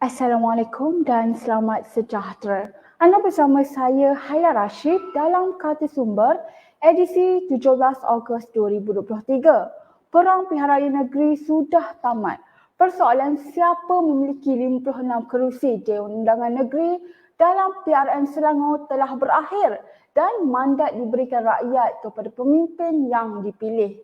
Assalamualaikum dan selamat sejahtera. Anda bersama saya Haila Rashid dalam Kata Sumber edisi 17 Ogos 2023. Perang Pilihan Raya Negeri sudah tamat. Persoalan siapa memiliki 56 kerusi Dewan Undangan Negeri dalam PRN Selangor telah berakhir dan mandat diberikan rakyat kepada pemimpin yang dipilih.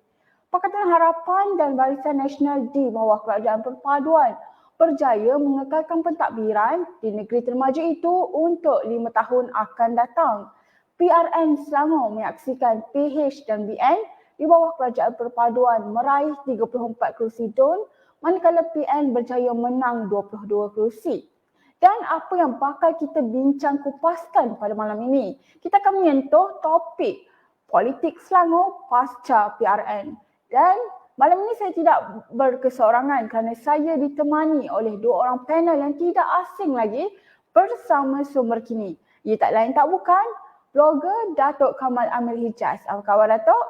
Pakatan Harapan dan Barisan Nasional di bawah Kerajaan Perpaduan berjaya mengekalkan pentadbiran di negeri termaju itu untuk 5 tahun akan datang. PRN Selangor menyaksikan PH dan BN di bawah Kerajaan Perpaduan meraih 34 kerusi DUN, manakala PN berjaya menang 22 kerusi. Dan apa yang bakal kita bincang kupaskan pada malam ini? Kita akan menyentuh topik politik Selangor pasca PRN. Dan malam ini saya tidak berkeseorangan kerana saya ditemani oleh dua orang panel yang tidak asing lagi bersama sumber kini. Ia tak lain tak bukan blogger Datuk Kamal Amil Hijaz. Apa khabar Datuk?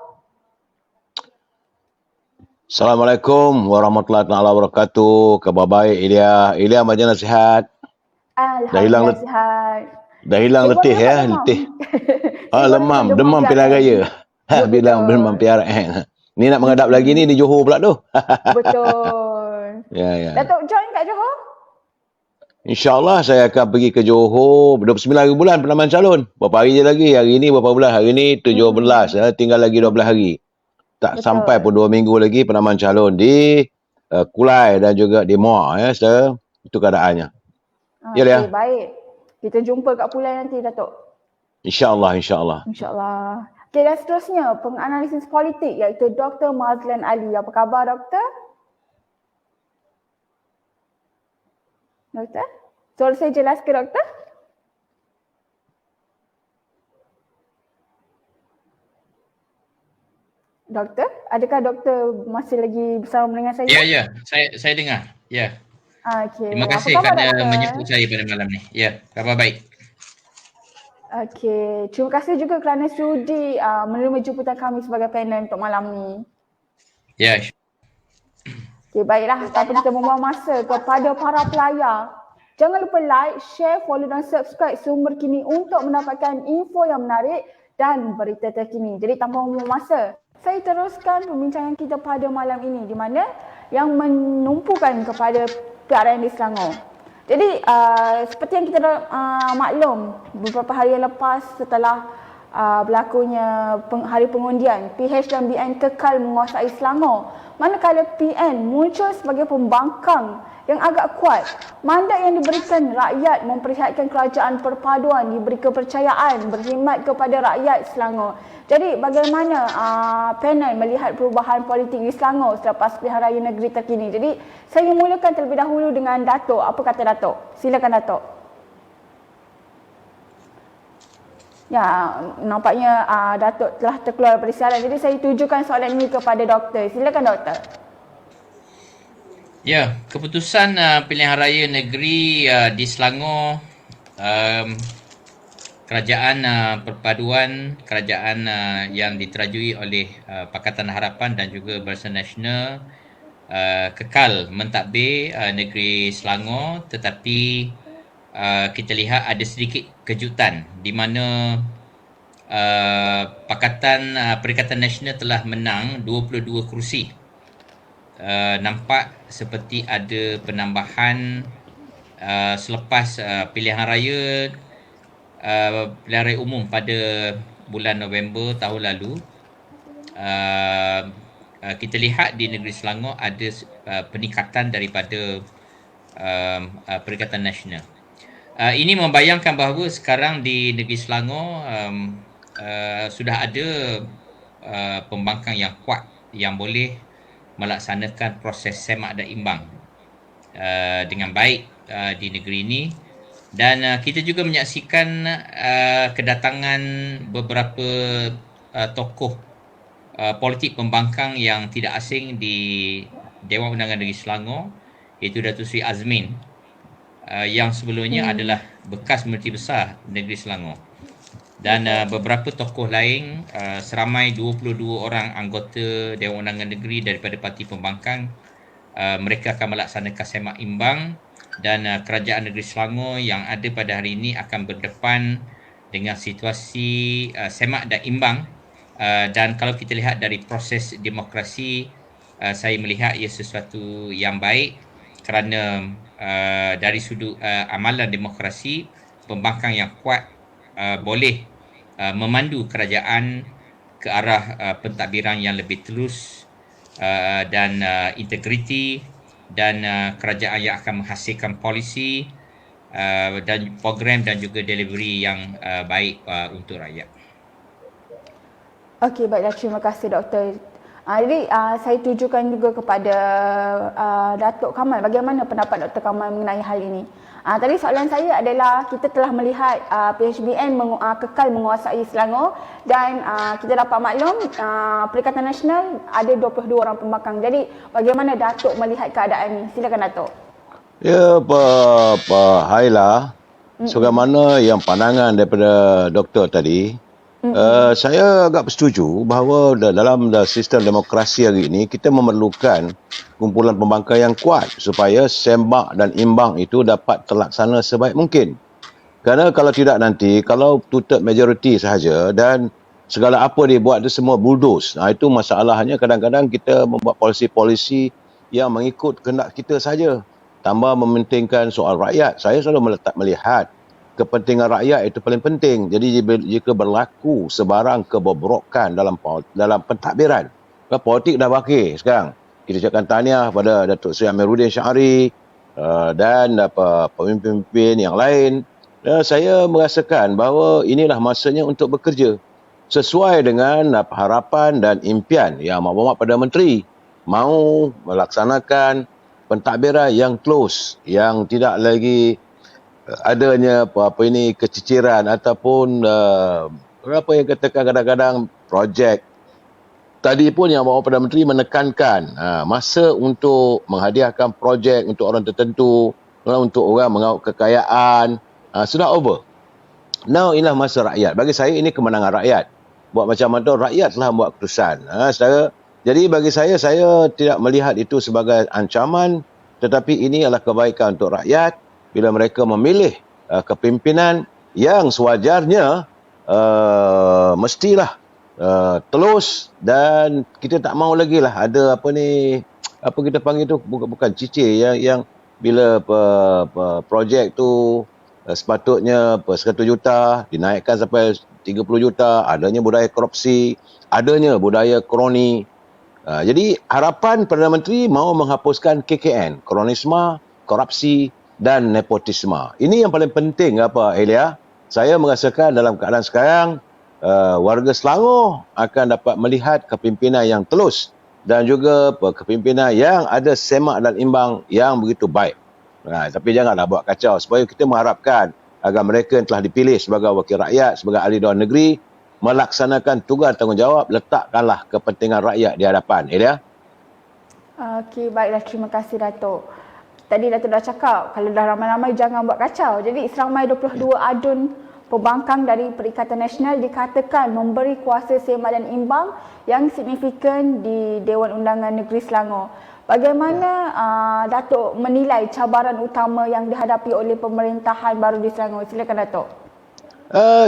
Assalamualaikum warahmatullahi wabarakatuh. Khabar baik Ilya. Ilya macam mana sihat? Alhamdulillah sihat. Dah hilang letih ya, letih. Demam pilihan raya. Bilang demam PRN. Ni nak menghadap lagi ni di Johor pula tu. Betul. Ya. Datuk join kat Johor? InsyaAllah saya akan pergi ke Johor 29 hari bulan penambahan calon. Berapa hari je lagi? Hari ni berapa bulan? Hari ni 17. Tinggal lagi 12 hari. Tak Betul. sampai pun 2 minggu lagi penambahan calon di Kulai dan juga di Muar. Ya, itu keadaannya. Okay, baik. Kita jumpa kat Pulai nanti Datuk. InsyaAllah. InsyaAllah. Okey, dan seterusnya penganalisis politik iaitu Dr. Mazlan Ali. Apa khabar Doktor? Doktor? Suara saya jelas ke Doktor? Doktor, adakah Doktor masih lagi bersama dengan saya? Ya. Saya dengar. Ya. Okey. Terima kasih kerana menyebut saya pada malam ni. Ya, khabar baik. Okey, terima kasih juga kerana sudi menerima jemputan kami sebagai panel untuk malam ni. Ya. Okey, baiklah. Tanpa kita membuang masa kepada para pelayar, jangan lupa like, share, follow dan subscribe Sumber Kini untuk mendapatkan info yang menarik dan berita terkini. Jadi tanpa membuang masa, saya teruskan pembincangan kita pada malam ini di mana yang menumpukan kepada PRN di Selangor. Jadi seperti yang kita maklum beberapa hari yang lepas setelah berlakunya hari pengundian, PH dan BN kekal menguasai Selangor, manakala PN muncul sebagai pembangkang yang agak kuat. Mandat yang diberikan rakyat memperlihatkan kerajaan perpaduan diberi kepercayaan berkhidmat kepada rakyat Selangor. Jadi bagaimana panel melihat perubahan politik di Selangor selepas pilihan raya negeri terkini? Jadi saya mulakan terlebih dahulu dengan Datuk. Apa kata Datuk? Silakan Datuk. Ya, nampaknya Datuk telah terkeluar dari siaran. Jadi saya tujukan soalan ini kepada Doktor. Silakan Doktor. Ya, keputusan pilihan raya negeri di Selangor, kerajaan perpaduan, kerajaan yang diterajui oleh Pakatan Harapan dan juga Barisan Nasional kekal mentadbir negeri Selangor, tetapi kita lihat ada sedikit kejutan di mana Perikatan Nasional telah menang 22 kerusi. Nampak seperti ada penambahan selepas pilihan raya umum pada bulan November tahun lalu. Kita lihat di negeri Selangor ada peningkatan daripada Perikatan Nasional. Ini membayangkan bahawa sekarang di negeri Selangor sudah ada pembangkang yang kuat yang boleh melaksanakan proses semak dan imbang dengan baik di negeri ini. Dan kita juga menyaksikan kedatangan beberapa tokoh politik pembangkang yang tidak asing di Dewan Undangan Negeri Selangor, iaitu Datuk Seri Azmin yang sebelumnya adalah bekas Menteri Besar Negeri Selangor. Dan beberapa tokoh lain, seramai 22 orang anggota Dewan Undangan Negeri daripada parti pembangkang mereka akan melaksanakan semak imbang dan kerajaan negeri Selangor yang ada pada hari ini akan berdepan dengan situasi semak dan imbang. Dan kalau kita lihat dari proses demokrasi, saya melihat ia sesuatu yang baik kerana dari sudut amalan demokrasi, pembangkang yang kuat boleh memandu kerajaan ke arah pentadbiran yang lebih telus dan integriti, dan kerajaan yang akan menghasilkan polisi dan program dan juga delivery yang baik untuk rakyat. Okey, baiklah, terima kasih Doktor. Jadi saya tujukan juga kepada Datuk Kamal. Bagaimana pendapat Dr. Kamal mengenai hal ini? Tadi soalan saya adalah kita telah melihat PHBN kekal menguasai Selangor dan kita dapat maklum Perikatan Nasional ada 22 orang pembangkang. Jadi bagaimana Datuk melihat keadaan ini? Silakan Datuk. Ya, Pak Haila, sebagaimana yang pandangan daripada doktor tadi, saya agak bersetuju bahawa dalam sistem demokrasi hari ini kita memerlukan kumpulan pembangkang yang kuat supaya semak dan imbang itu dapat terlaksana sebaik mungkin. Kerana kalau tidak nanti, kalau two-third majority sahaja dan segala apa dibuat itu semua bulldoze, itu masalahnya kadang-kadang kita membuat polisi-polisi yang mengikut kehendak kita saja, tambah mementingkan soal rakyat. Saya selalu melihat kepentingan rakyat itu paling penting. Jadi jika berlaku sebarang kebobrokan dalam pentadbiran, politik dah berakhir sekarang. Kita ucapkan tahniah pada Datuk Seri Amiruddin Syari dan pemimpin-pemimpin yang lain. Saya merasakan bahawa inilah masanya untuk bekerja sesuai dengan harapan dan impian yang Maklumat Perdana Menteri, mahu melaksanakan pentadbiran yang close, yang tidak lagi adanya keciciran ataupun apa yang katakan kadang-kadang projek. Tadi pun yang Bapak Perdana Menteri menekankan masa untuk menghadiahkan projek untuk orang tertentu, untuk orang mengaut kekayaan, sudah over. Now inilah masa rakyat. Bagi saya ini kemenangan rakyat. Buat macam mana rakyat telah membuat keputusan. Jadi bagi saya tidak melihat itu sebagai ancaman, tetapi ini adalah kebaikan untuk rakyat bila mereka memilih kepimpinan yang sewajarnya mestilah telus, dan kita tak mahu lagi lah ada apa kita panggil tu bukan cicir yang bila projek tu sepatutnya 100 juta dinaikkan sampai 30 juta, adanya budaya korupsi, adanya budaya kroni. Jadi harapan Perdana Menteri mahu menghapuskan KKN, kronisme, korupsi dan nepotisme. Ini yang paling penting Elia. Saya merasakan dalam keadaan sekarang warga Selangor akan dapat melihat kepimpinan yang telus dan juga kepimpinan yang ada semak dan imbang yang begitu baik. Tapi janganlah buat kacau, supaya kita mengharapkan agar mereka yang telah dipilih sebagai wakil rakyat, sebagai ahli Dewan Negeri, melaksanakan tugas tanggungjawab, letakkanlah kepentingan rakyat di hadapan. Elia? Okey, baiklah, terima kasih Datuk. Tadi Datuk dah cakap, kalau dah ramai-ramai jangan buat kacau. Jadi seramai 22 adun pembangkang dari Perikatan Nasional dikatakan memberi kuasa semak dan imbang yang signifikan di Dewan Undangan Negeri Selangor. Bagaimana Datuk menilai cabaran utama yang dihadapi oleh pemerintahan baru di Selangor? Silakan Datuk.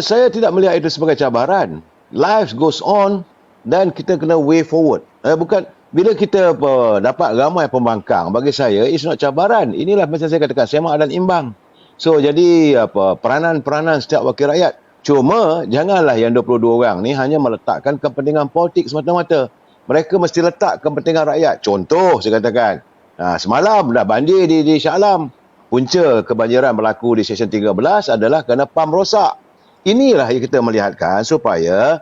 Saya tidak melihat itu sebagai cabaran. Life goes on dan kita kena way forward. Bukan bila kita dapat ramai pembangkang, bagi saya it's not cabaran. Inilah macam saya katakan, semak dan imbang. So jadi peranan-peranan setiap wakil rakyat. Cuma janganlah yang 22 orang ni hanya meletakkan kepentingan politik semata-mata. Mereka mesti letak kepentingan rakyat. Contoh saya katakan, semalam dah banjir di Shah Alam. Punca kebanjiran berlaku di Seksyen 13 adalah kerana pam rosak. Inilah yang kita melihatkan supaya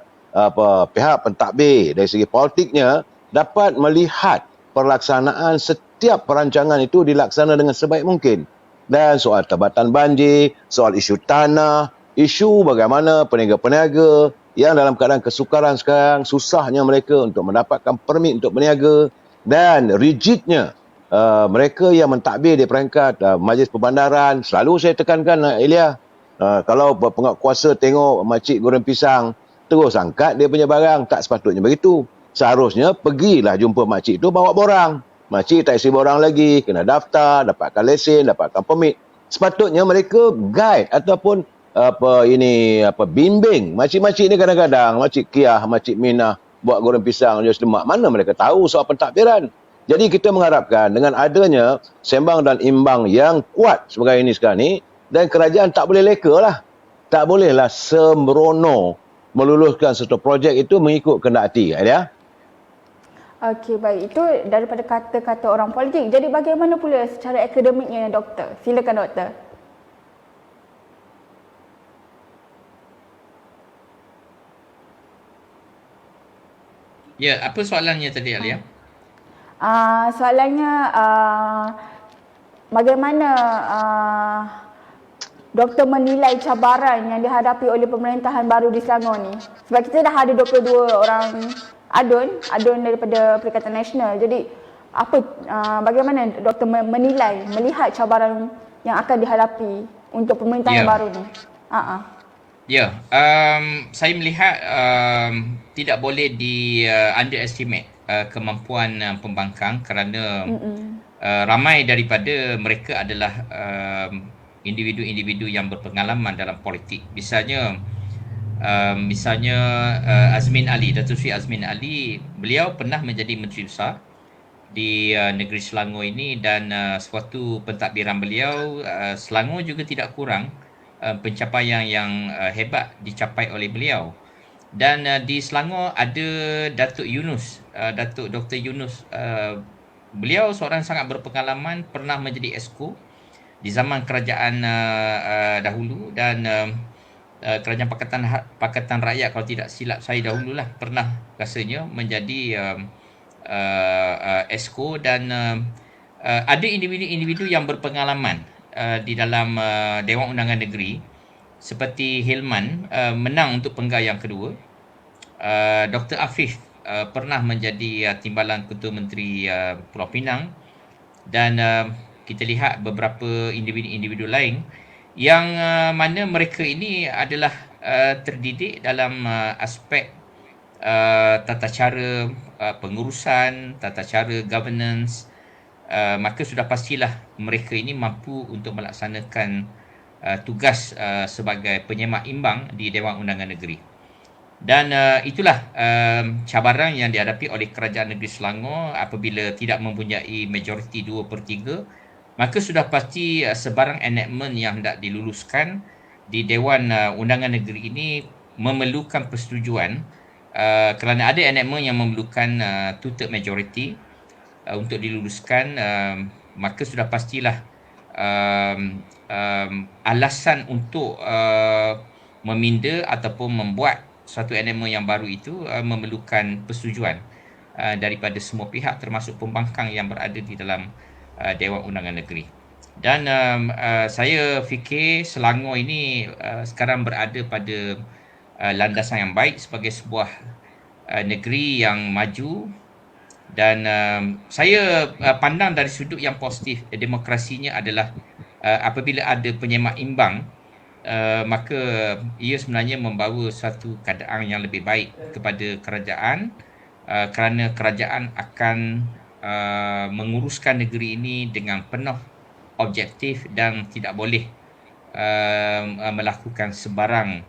pihak pentadbir dari segi politiknya dapat melihat pelaksanaan setiap perancangan itu dilaksana dengan sebaik mungkin. Dan soal tabatan banjir, soal isu tanah, isu bagaimana peniaga-peniaga yang dalam keadaan kesukaran sekarang, susahnya mereka untuk mendapatkan permit untuk berniaga, dan rigidnya mereka yang mentadbir di peringkat Majlis Perbandaran. Selalu saya tekankan, Elia, kalau penguatkuasa tengok makcik goreng pisang, terus angkat dia punya barang, tak sepatutnya begitu. Seharusnya pergilah jumpa makcik tu, bawa borang. Makcik tak isi borang lagi, kena daftar, dapatkan lesen, dapatkan permit. Sepatutnya mereka guide ataupun bimbing. Makcik-makcik ni kadang-kadang, Makcik Kiah, Makcik Minah buat goreng pisang Jus Demak. Mana mereka tahu soal pentadbiran? Jadi kita mengharapkan dengan adanya sembang dan imbang yang kuat sebagai ini sekarang ni, dan kerajaan tak boleh leka lah. Tak bolehlah sembrono meluluskan satu projek itu mengikut kehendak hati. Ya? Okey, baik. Itu daripada kata-kata orang politik. Jadi bagaimana pula secara akademiknya, doktor? Silakan, doktor. Ya, apa soalannya tadi, Alia? Soalannya, bagaimana doktor menilai cabaran yang dihadapi oleh pemerintahan baru di Selangor ni? Sebab kita dah ada 22 orang adun daripada Perikatan Nasional. Jadi bagaimana doktor menilai, melihat cabaran yang akan dihadapi untuk pemerintahan baru ni? Saya melihat tidak boleh di underestimate kemampuan pembangkang kerana ramai daripada mereka adalah individu-individu yang berpengalaman dalam politik. Misalnya Azmin Ali, Datuk Seri Azmin Ali, beliau pernah menjadi Menteri Besar di negeri Selangor ini, dan sewaktu pentadbiran beliau, Selangor juga tidak kurang pencapaian yang hebat dicapai oleh beliau. Dan di Selangor ada Datuk Dr. Yunus. Beliau seorang sangat berpengalaman, pernah menjadi Esko di zaman kerajaan dahulu, dan kerajaan Pakatan Rakyat, kalau tidak silap saya dahululah, pernah rasanya menjadi Esko, dan ada individu-individu yang berpengalaman di dalam Dewan Undangan Negeri seperti Hilman, menang untuk penggal yang kedua. Dr. Afif pernah menjadi timbalan Ketua Menteri Pulau Pinang, dan kita lihat beberapa individu-individu lain yang mana mereka ini adalah terdidik dalam aspek tata cara pengurusan, tata cara governance, maka sudah pastilah mereka ini mampu untuk melaksanakan tugas sebagai penyemak imbang di Dewan Undangan Negeri. Dan itulah cabaran yang dihadapi oleh Kerajaan Negeri Selangor apabila tidak mempunyai majoriti 2/3, maka sudah pasti sebarang enactment yang hendak diluluskan di Dewan Undangan Negeri ini memerlukan persetujuan, kerana ada enactment yang memerlukan 2/3 majority untuk diluluskan, maka sudah pastilah alasan untuk meminda ataupun membuat suatu enactment yang baru itu memerlukan persetujuan daripada semua pihak, termasuk pembangkang yang berada di dalam Dewan Undangan Negeri. Dan saya fikir Selangor ini sekarang berada pada landasan yang baik sebagai sebuah negeri yang maju, dan saya pandang dari sudut yang positif. Demokrasinya adalah apabila ada penyemak imbang, maka ia sebenarnya membawa satu keadaan yang lebih baik kepada kerajaan, kerana kerajaan akan menguruskan negeri ini dengan penuh objektif dan tidak boleh melakukan sebarang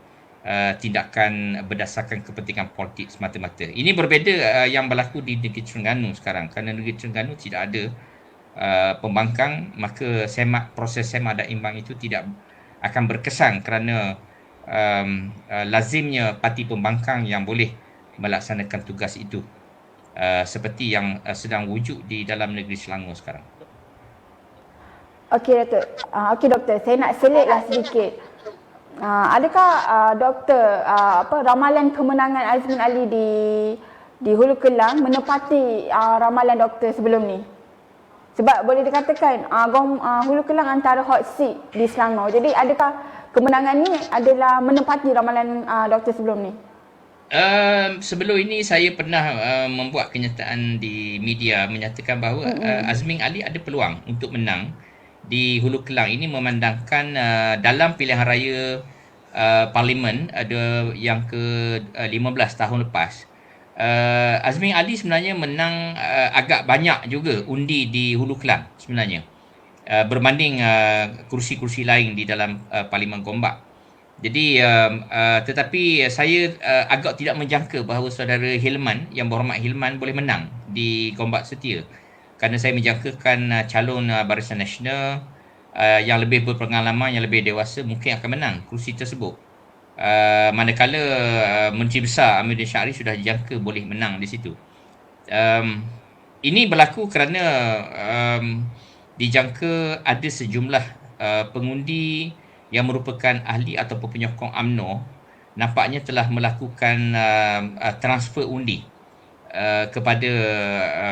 tindakan berdasarkan kepentingan politik semata-mata. Ini berbeza yang berlaku di negeri Terengganu sekarang, kerana negeri Terengganu tidak ada pembangkang, maka proses semak dan imbang itu tidak akan berkesan kerana lazimnya parti pembangkang yang boleh melaksanakan tugas itu, seperti yang sedang wujud di dalam negeri Selangor sekarang. Okey, Datuk. Doktor, saya nak selitlah sedikit. Adakah doktor ramalan kemenangan Azmin Ali di Hulu Kelang menepati ramalan doktor sebelum ni? Sebab boleh dikatakan Hulu Kelang antara hot seat di Selangor. Jadi adakah kemenangan ni adalah menepati ramalan doktor sebelum ni? Sebelum ini saya pernah membuat kenyataan di media menyatakan bahawa Azmin Ali ada peluang untuk menang di Hulu Kelang ini, memandangkan dalam pilihan raya parlimen ada yang ke-15 tahun lepas, Azmi Ali sebenarnya menang agak banyak juga undi di Hulu Kelang sebenarnya. Berbanding kursi-kursi lain di dalam Parlimen Gombak. Jadi tetapi saya agak tidak menjangka bahawa saudara Hilman, Yang Berhormat Hilman boleh menang di Gombak Setia. Kerana saya menjangkakan calon Barisan Nasional yang lebih berpengalaman, yang lebih dewasa mungkin akan menang kursi tersebut. Manakala Menteri Besar Amiruddin Syari sudah dijangka boleh menang di situ. Ini berlaku kerana dijangka ada sejumlah pengundi yang merupakan ahli ataupun penyokong UMNO nampaknya telah melakukan transfer undi kepada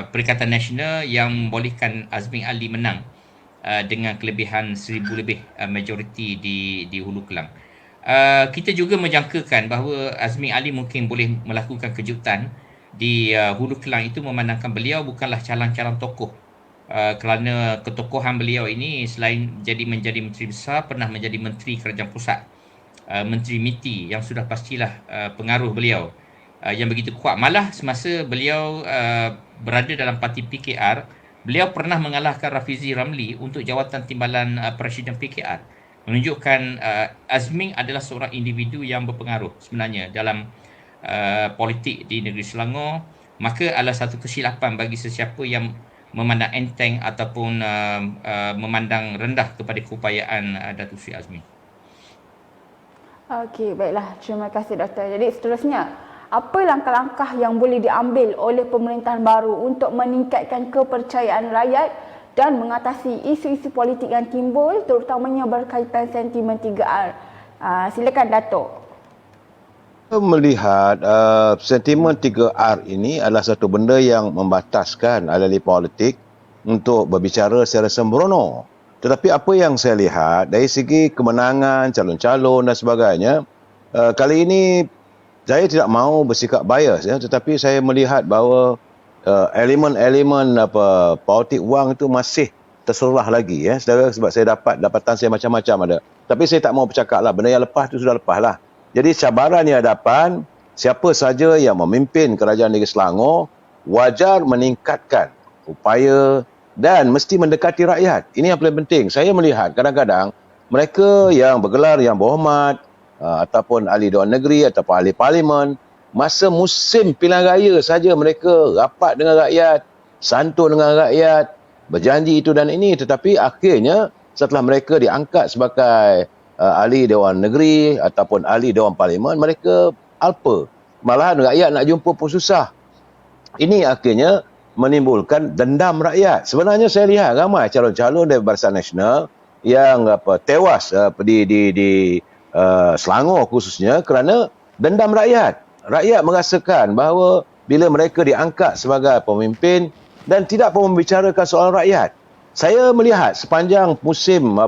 Perikatan Nasional yang membolehkan Azmi Ali menang dengan kelebihan 1,000 lebih majoriti di Hulu Kelang. Kita juga menjangkakan bahawa Azmi Ali mungkin boleh melakukan kejutan di Hulu Kelang itu, memandangkan beliau bukanlah calon-calon tokoh. Kerana ketokohan beliau ini selain menjadi Menteri Besar, pernah menjadi Menteri Kerajaan Pusat, Menteri MITI, yang sudah pastilah pengaruh beliau yang begitu kuat. Malah semasa beliau berada dalam parti PKR, beliau pernah mengalahkan Rafizi Ramli untuk jawatan timbalan Presiden PKR, menunjukkan Azmi adalah seorang individu yang berpengaruh sebenarnya dalam politik di negeri Selangor. Maka adalah satu kesilapan bagi sesiapa yang memandang enteng ataupun memandang rendah kepada keupayaan Datuk Seri Azmi. Okey, baiklah. Terima kasih Doktor. Jadi seterusnya, apa langkah-langkah yang boleh diambil oleh pemerintahan baru untuk meningkatkan kepercayaan rakyat dan mengatasi isu-isu politik yang timbul, terutamanya berkaitan sentimen 3R? Silakan Datuk. Melihat sentimen 3R ini adalah satu benda yang membataskan ahli politik untuk berbicara secara sembrono. Tetapi apa yang saya lihat dari segi kemenangan, calon-calon dan sebagainya, kali ini saya tidak mahu bersikap bias, tetapi saya melihat bahawa elemen-elemen politik wang itu masih terserlah lagi, saudara, sebab saya dapatan saya macam-macam ada. Tapi saya tak mahu bercakap lah, benda yang lepas itu sudah lepas lah. Jadi cabaran yang hadapan, siapa saja yang memimpin kerajaan negeri Selangor wajar meningkatkan upaya dan mesti mendekati rakyat. Ini yang paling penting. Saya melihat kadang-kadang mereka yang bergelar yang berhormat ataupun ahli Dewan Negeri ataupun ahli Parlimen, masa musim pilihan raya saja mereka rapat dengan rakyat, santun dengan rakyat, berjanji itu dan ini, tetapi akhirnya setelah mereka diangkat sebagai ahli Dewan Negeri ataupun ahli Dewan Parlimen, mereka alpa. Malahan rakyat nak jumpa pun susah. Ini akhirnya menimbulkan dendam rakyat. Sebenarnya saya lihat ramai calon-calon dari Barisan Nasional yang tewas di Selangor khususnya kerana dendam rakyat. Rakyat merasakan bahawa bila mereka diangkat sebagai pemimpin dan tidak pun membicarakan soal rakyat. Saya melihat sepanjang musim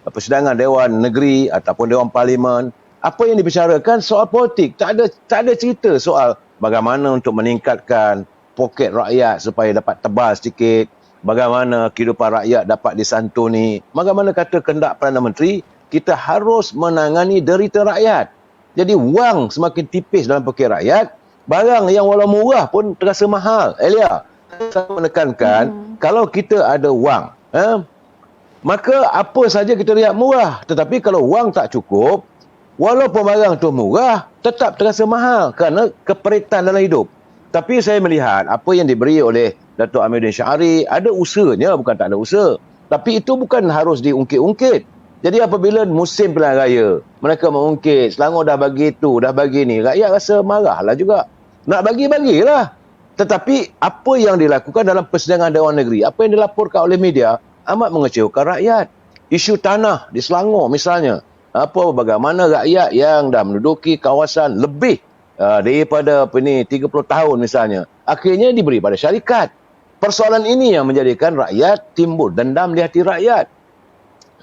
persidangan Dewan Negeri ataupun Dewan Parlimen, apa yang dibicarakan soal politik, tak ada cerita soal bagaimana untuk meningkatkan poket rakyat supaya dapat tebal sedikit, bagaimana kehidupan rakyat dapat disantuni, bagaimana kata kehendak Perdana Menteri, kita harus menangani derita rakyat. Jadi wang semakin tipis dalam poket rakyat, barang yang walau murah pun terasa mahal. Elia, saya menekankan kalau kita ada wang, maka apa saja kita lihat murah. Tetapi kalau wang tak cukup, walaupun barang tu murah, tetap terasa mahal kerana keperitan dalam hidup. Tapi saya melihat apa yang diberi oleh Datuk Amiruddin Syari, ada usahanya, bukan tak ada usaha. Tapi itu bukan harus diungkit-ungkit. Jadi apabila musim pilihan raya, mereka mengungkit, Selangor dah bagi itu, dah bagi ni, rakyat rasa marahlah juga. Nak bagi-bagilah. Tetapi apa yang dilakukan dalam persidangan Dewan Negeri, apa yang dilaporkan oleh media, amat mengecewakan rakyat. Isu tanah di Selangor misalnya, bagaimana rakyat yang dah menduduki kawasan lebih daripada 30 tahun misalnya, akhirnya diberi pada syarikat. Persoalan ini yang menjadikan rakyat timbul dendam di hati rakyat.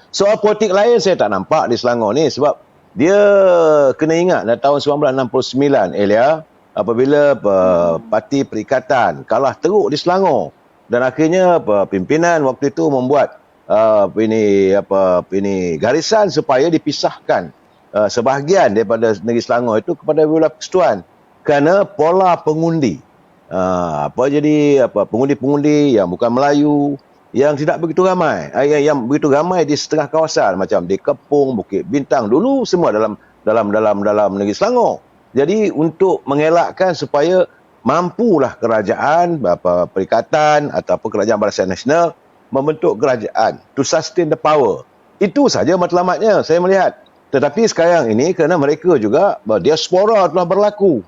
Soal politik lain saya tak nampak di Selangor ni, sebab dia kena ingat tahun 1969 Elia, apabila parti Perikatan kalah teruk di Selangor dan akhirnya pimpinan waktu itu membuat garisan supaya dipisahkan sebahagian daripada negeri Selangor itu kepada wilayah persekutuan. kerana pola pengundi. Pengundi-pengundi yang bukan Melayu, yang tidak begitu ramai, yang begitu ramai di setengah kawasan macam di Kepung, Bukit Bintang dulu semua dalam negeri Selangor. Jadi untuk mengelakkan supaya mampulah kerajaan, perikatan ataupun kerajaan Barisan Nasional membentuk kerajaan to sustain the power. Itu saja matlamatnya saya melihat. Tetapi sekarang ini kerana mereka juga diaspora telah berlaku.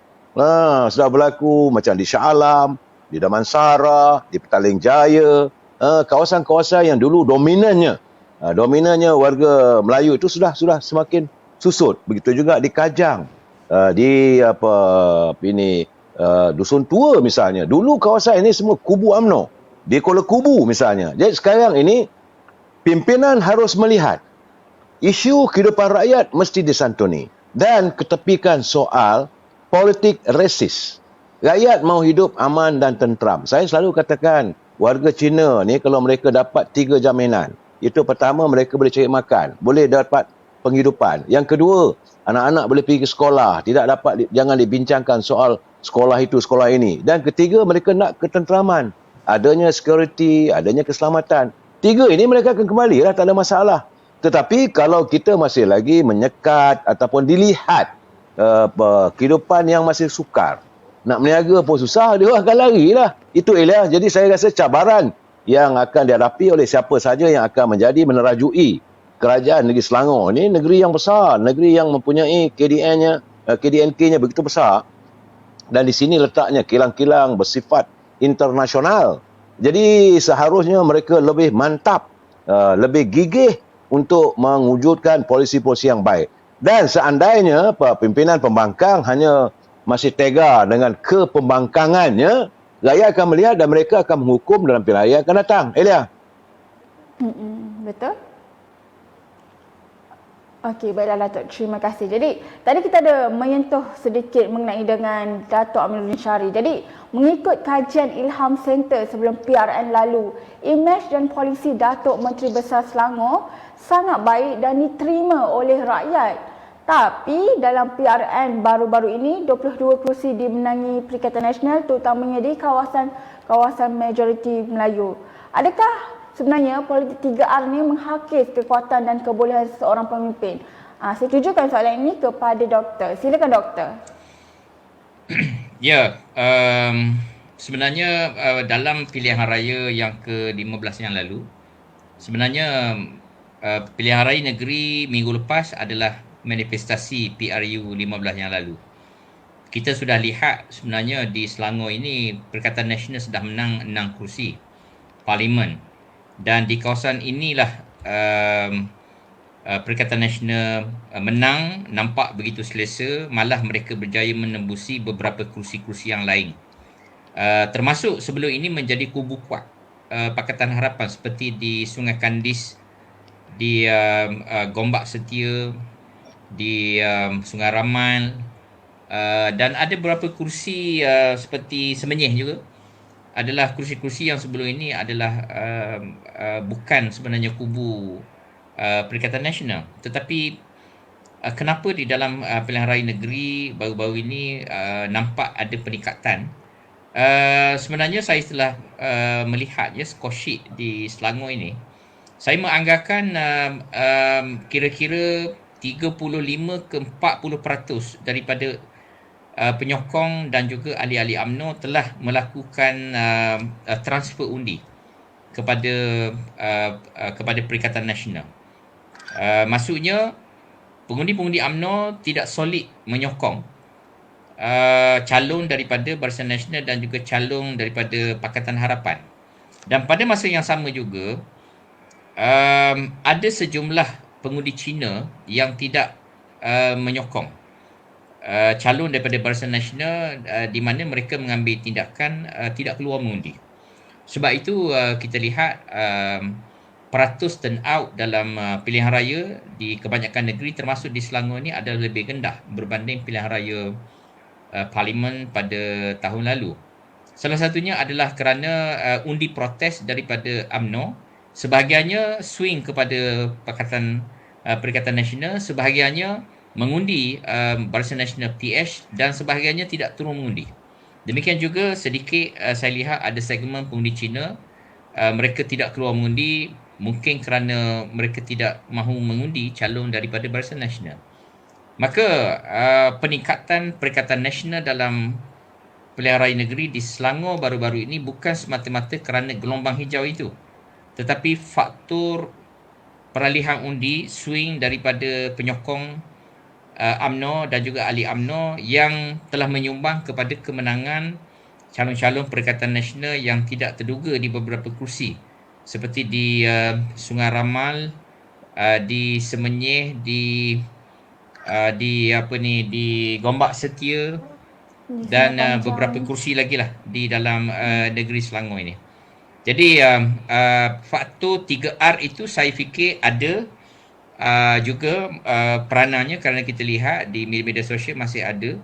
Sudah berlaku macam di Shah Alam, di Damansara, di Petaling Jaya, kawasan-kawasan yang dulu dominannya warga Melayu itu sudah semakin susut. Begitu juga di Kajang, di Dusun Tua misalnya. Dulu kawasan ini semua kubu UMNO. Di Kuala Kubu misalnya. Jadi sekarang ini pimpinan harus melihat isu kehidupan rakyat mesti disantuni dan ketepikan soal politik resis. Rakyat mahu hidup aman dan tentram. Saya selalu katakan warga Cina ni kalau mereka dapat 3 jaminan. Itu pertama, mereka boleh cari makan, boleh dapat penghidupan. Yang kedua, anak-anak boleh pergi ke sekolah, jangan dibincangkan soal sekolah itu, sekolah ini. Dan ketiga, mereka nak ketenteraman, adanya security, adanya keselamatan. 3 ini mereka akan kembali lah, tak ada masalah. Tetapi kalau kita masih lagi menyekat ataupun dilihat kehidupan yang masih sukar, nak meniaga pun susah, dia akan lari lah. Itu ialah, jadi saya rasa cabaran yang akan dihadapi oleh siapa saja yang akan menjadi menerajui kerajaan negeri Selangor ni, negeri yang besar, negeri yang mempunyai KDNK-nya begitu besar, dan di sini letaknya kilang-kilang bersifat internasional. Jadi seharusnya mereka lebih mantap, lebih gigih untuk mewujudkan polisi-polisi yang baik. Dan seandainya pimpinan pembangkang hanya masih tega dengan kepembangkangannya, rakyat akan melihat dan mereka akan menghukum dalam pilihan raya akan datang. Elia. Betul. Okey, baiklah Datuk. Terima kasih. Jadi, tadi kita ada menyentuh sedikit mengenai dengan Datuk Aminuddin Syari. Jadi, mengikut kajian Ilham Center sebelum PRN lalu, imej dan polisi Datuk Menteri Besar Selangor sangat baik dan diterima oleh rakyat. Tapi dalam PRN baru-baru ini 22 kerusi dimenangi Perikatan Nasional terutamanya di kawasan majoriti Melayu. Adakah sebenarnya politik 3R ni menghakis kekuatan dan kebolehan seseorang pemimpin? Saya tujukan soalan ini kepada doktor. Silakan doktor. Ya, sebenarnya dalam pilihan raya yang ke-15 yang lalu, sebenarnya pilihan raya negeri minggu lepas adalah manifestasi PRU 15 yang lalu. Kita sudah lihat sebenarnya di Selangor ini Perikatan Nasional sudah menang 6 kerusi parlimen, dan di kawasan inilah Perikatan Nasional menang nampak begitu selesa, malah mereka berjaya menembusi beberapa kerusi-kerusi yang lain. Termasuk sebelum ini menjadi kubu kuat Pakatan Harapan seperti di Sungai Kandis, di Gombak Setia, di Sungai Ramal, dan ada beberapa kursi seperti Semenyih juga adalah kursi-kursi yang sebelum ini adalah bukan sebenarnya kubu Perikatan Nasional. Tetapi kenapa di dalam pilihan raya negeri baru-baru ini nampak ada peningkatan? Sebenarnya saya telah melihat score sheet di Selangor ini. Saya menganggarkan kira-kira 35 ke 40% daripada penyokong dan juga ahli-ahli UMNO telah melakukan transfer undi kepada Perikatan Nasional. Maksudnya pengundi-pengundi UMNO tidak solid menyokong calon daripada Barisan Nasional dan juga calon daripada Pakatan Harapan. Dan pada masa yang sama juga ada sejumlah pengundi Cina yang tidak menyokong calon daripada Barisan Nasional, di mana mereka mengambil tindakan tidak keluar mengundi. Sebab itu kita lihat peratus turn out dalam pilihan raya di kebanyakan negeri termasuk di Selangor ni adalah lebih rendah berbanding pilihan raya parlimen pada tahun lalu. Salah satunya adalah kerana undi protes daripada UMNO. Sebahagiannya swing kepada Perikatan Nasional, sebahagiannya mengundi Barisan Nasional PH dan sebahagiannya tidak turun mengundi. Demikian juga sedikit saya lihat ada segmen pengundi Cina, mereka tidak keluar mengundi mungkin kerana mereka tidak mahu mengundi calon daripada Barisan Nasional. Maka peningkatan Perikatan Nasional dalam pilihan raya negeri di Selangor baru-baru ini bukan semata-mata kerana gelombang hijau itu, tetapi faktor peralihan undi swing daripada penyokong UMNO dan juga ahli UMNO yang telah menyumbang kepada kemenangan calon-calon Perikatan Nasional yang tidak terduga di beberapa kursi seperti di Sungai Ramal, di Semenyih, di Gombak Setia dan beberapa kursi lagi lah di dalam negeri Selangor ini. Jadi faktor 3R itu saya fikir ada juga peranannya kerana kita lihat di media sosial masih ada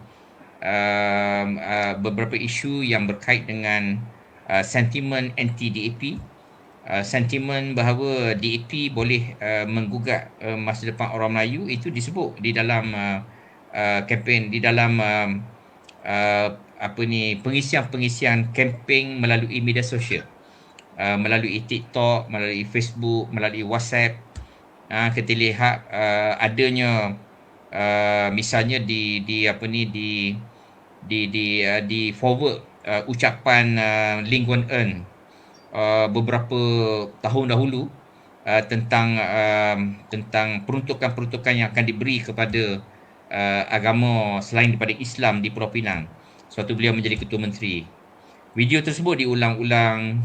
beberapa isu yang berkait dengan sentimen anti-DAP, sentimen bahawa DAP boleh menggugat masa depan orang Melayu, itu disebut di dalam kempen, di dalam pengisian kempen melalui media sosial, melalui TikTok, melalui Facebook, melalui WhatsApp. Kita lihat adanya misalnya di forward ucapan Lee Kuan Yew beberapa tahun dahulu tentang peruntukan-peruntukan yang akan diberi kepada agama selain daripada Islam di Pulau Pinang sewaktu beliau menjadi Ketua Menteri. Video tersebut diulang-ulang.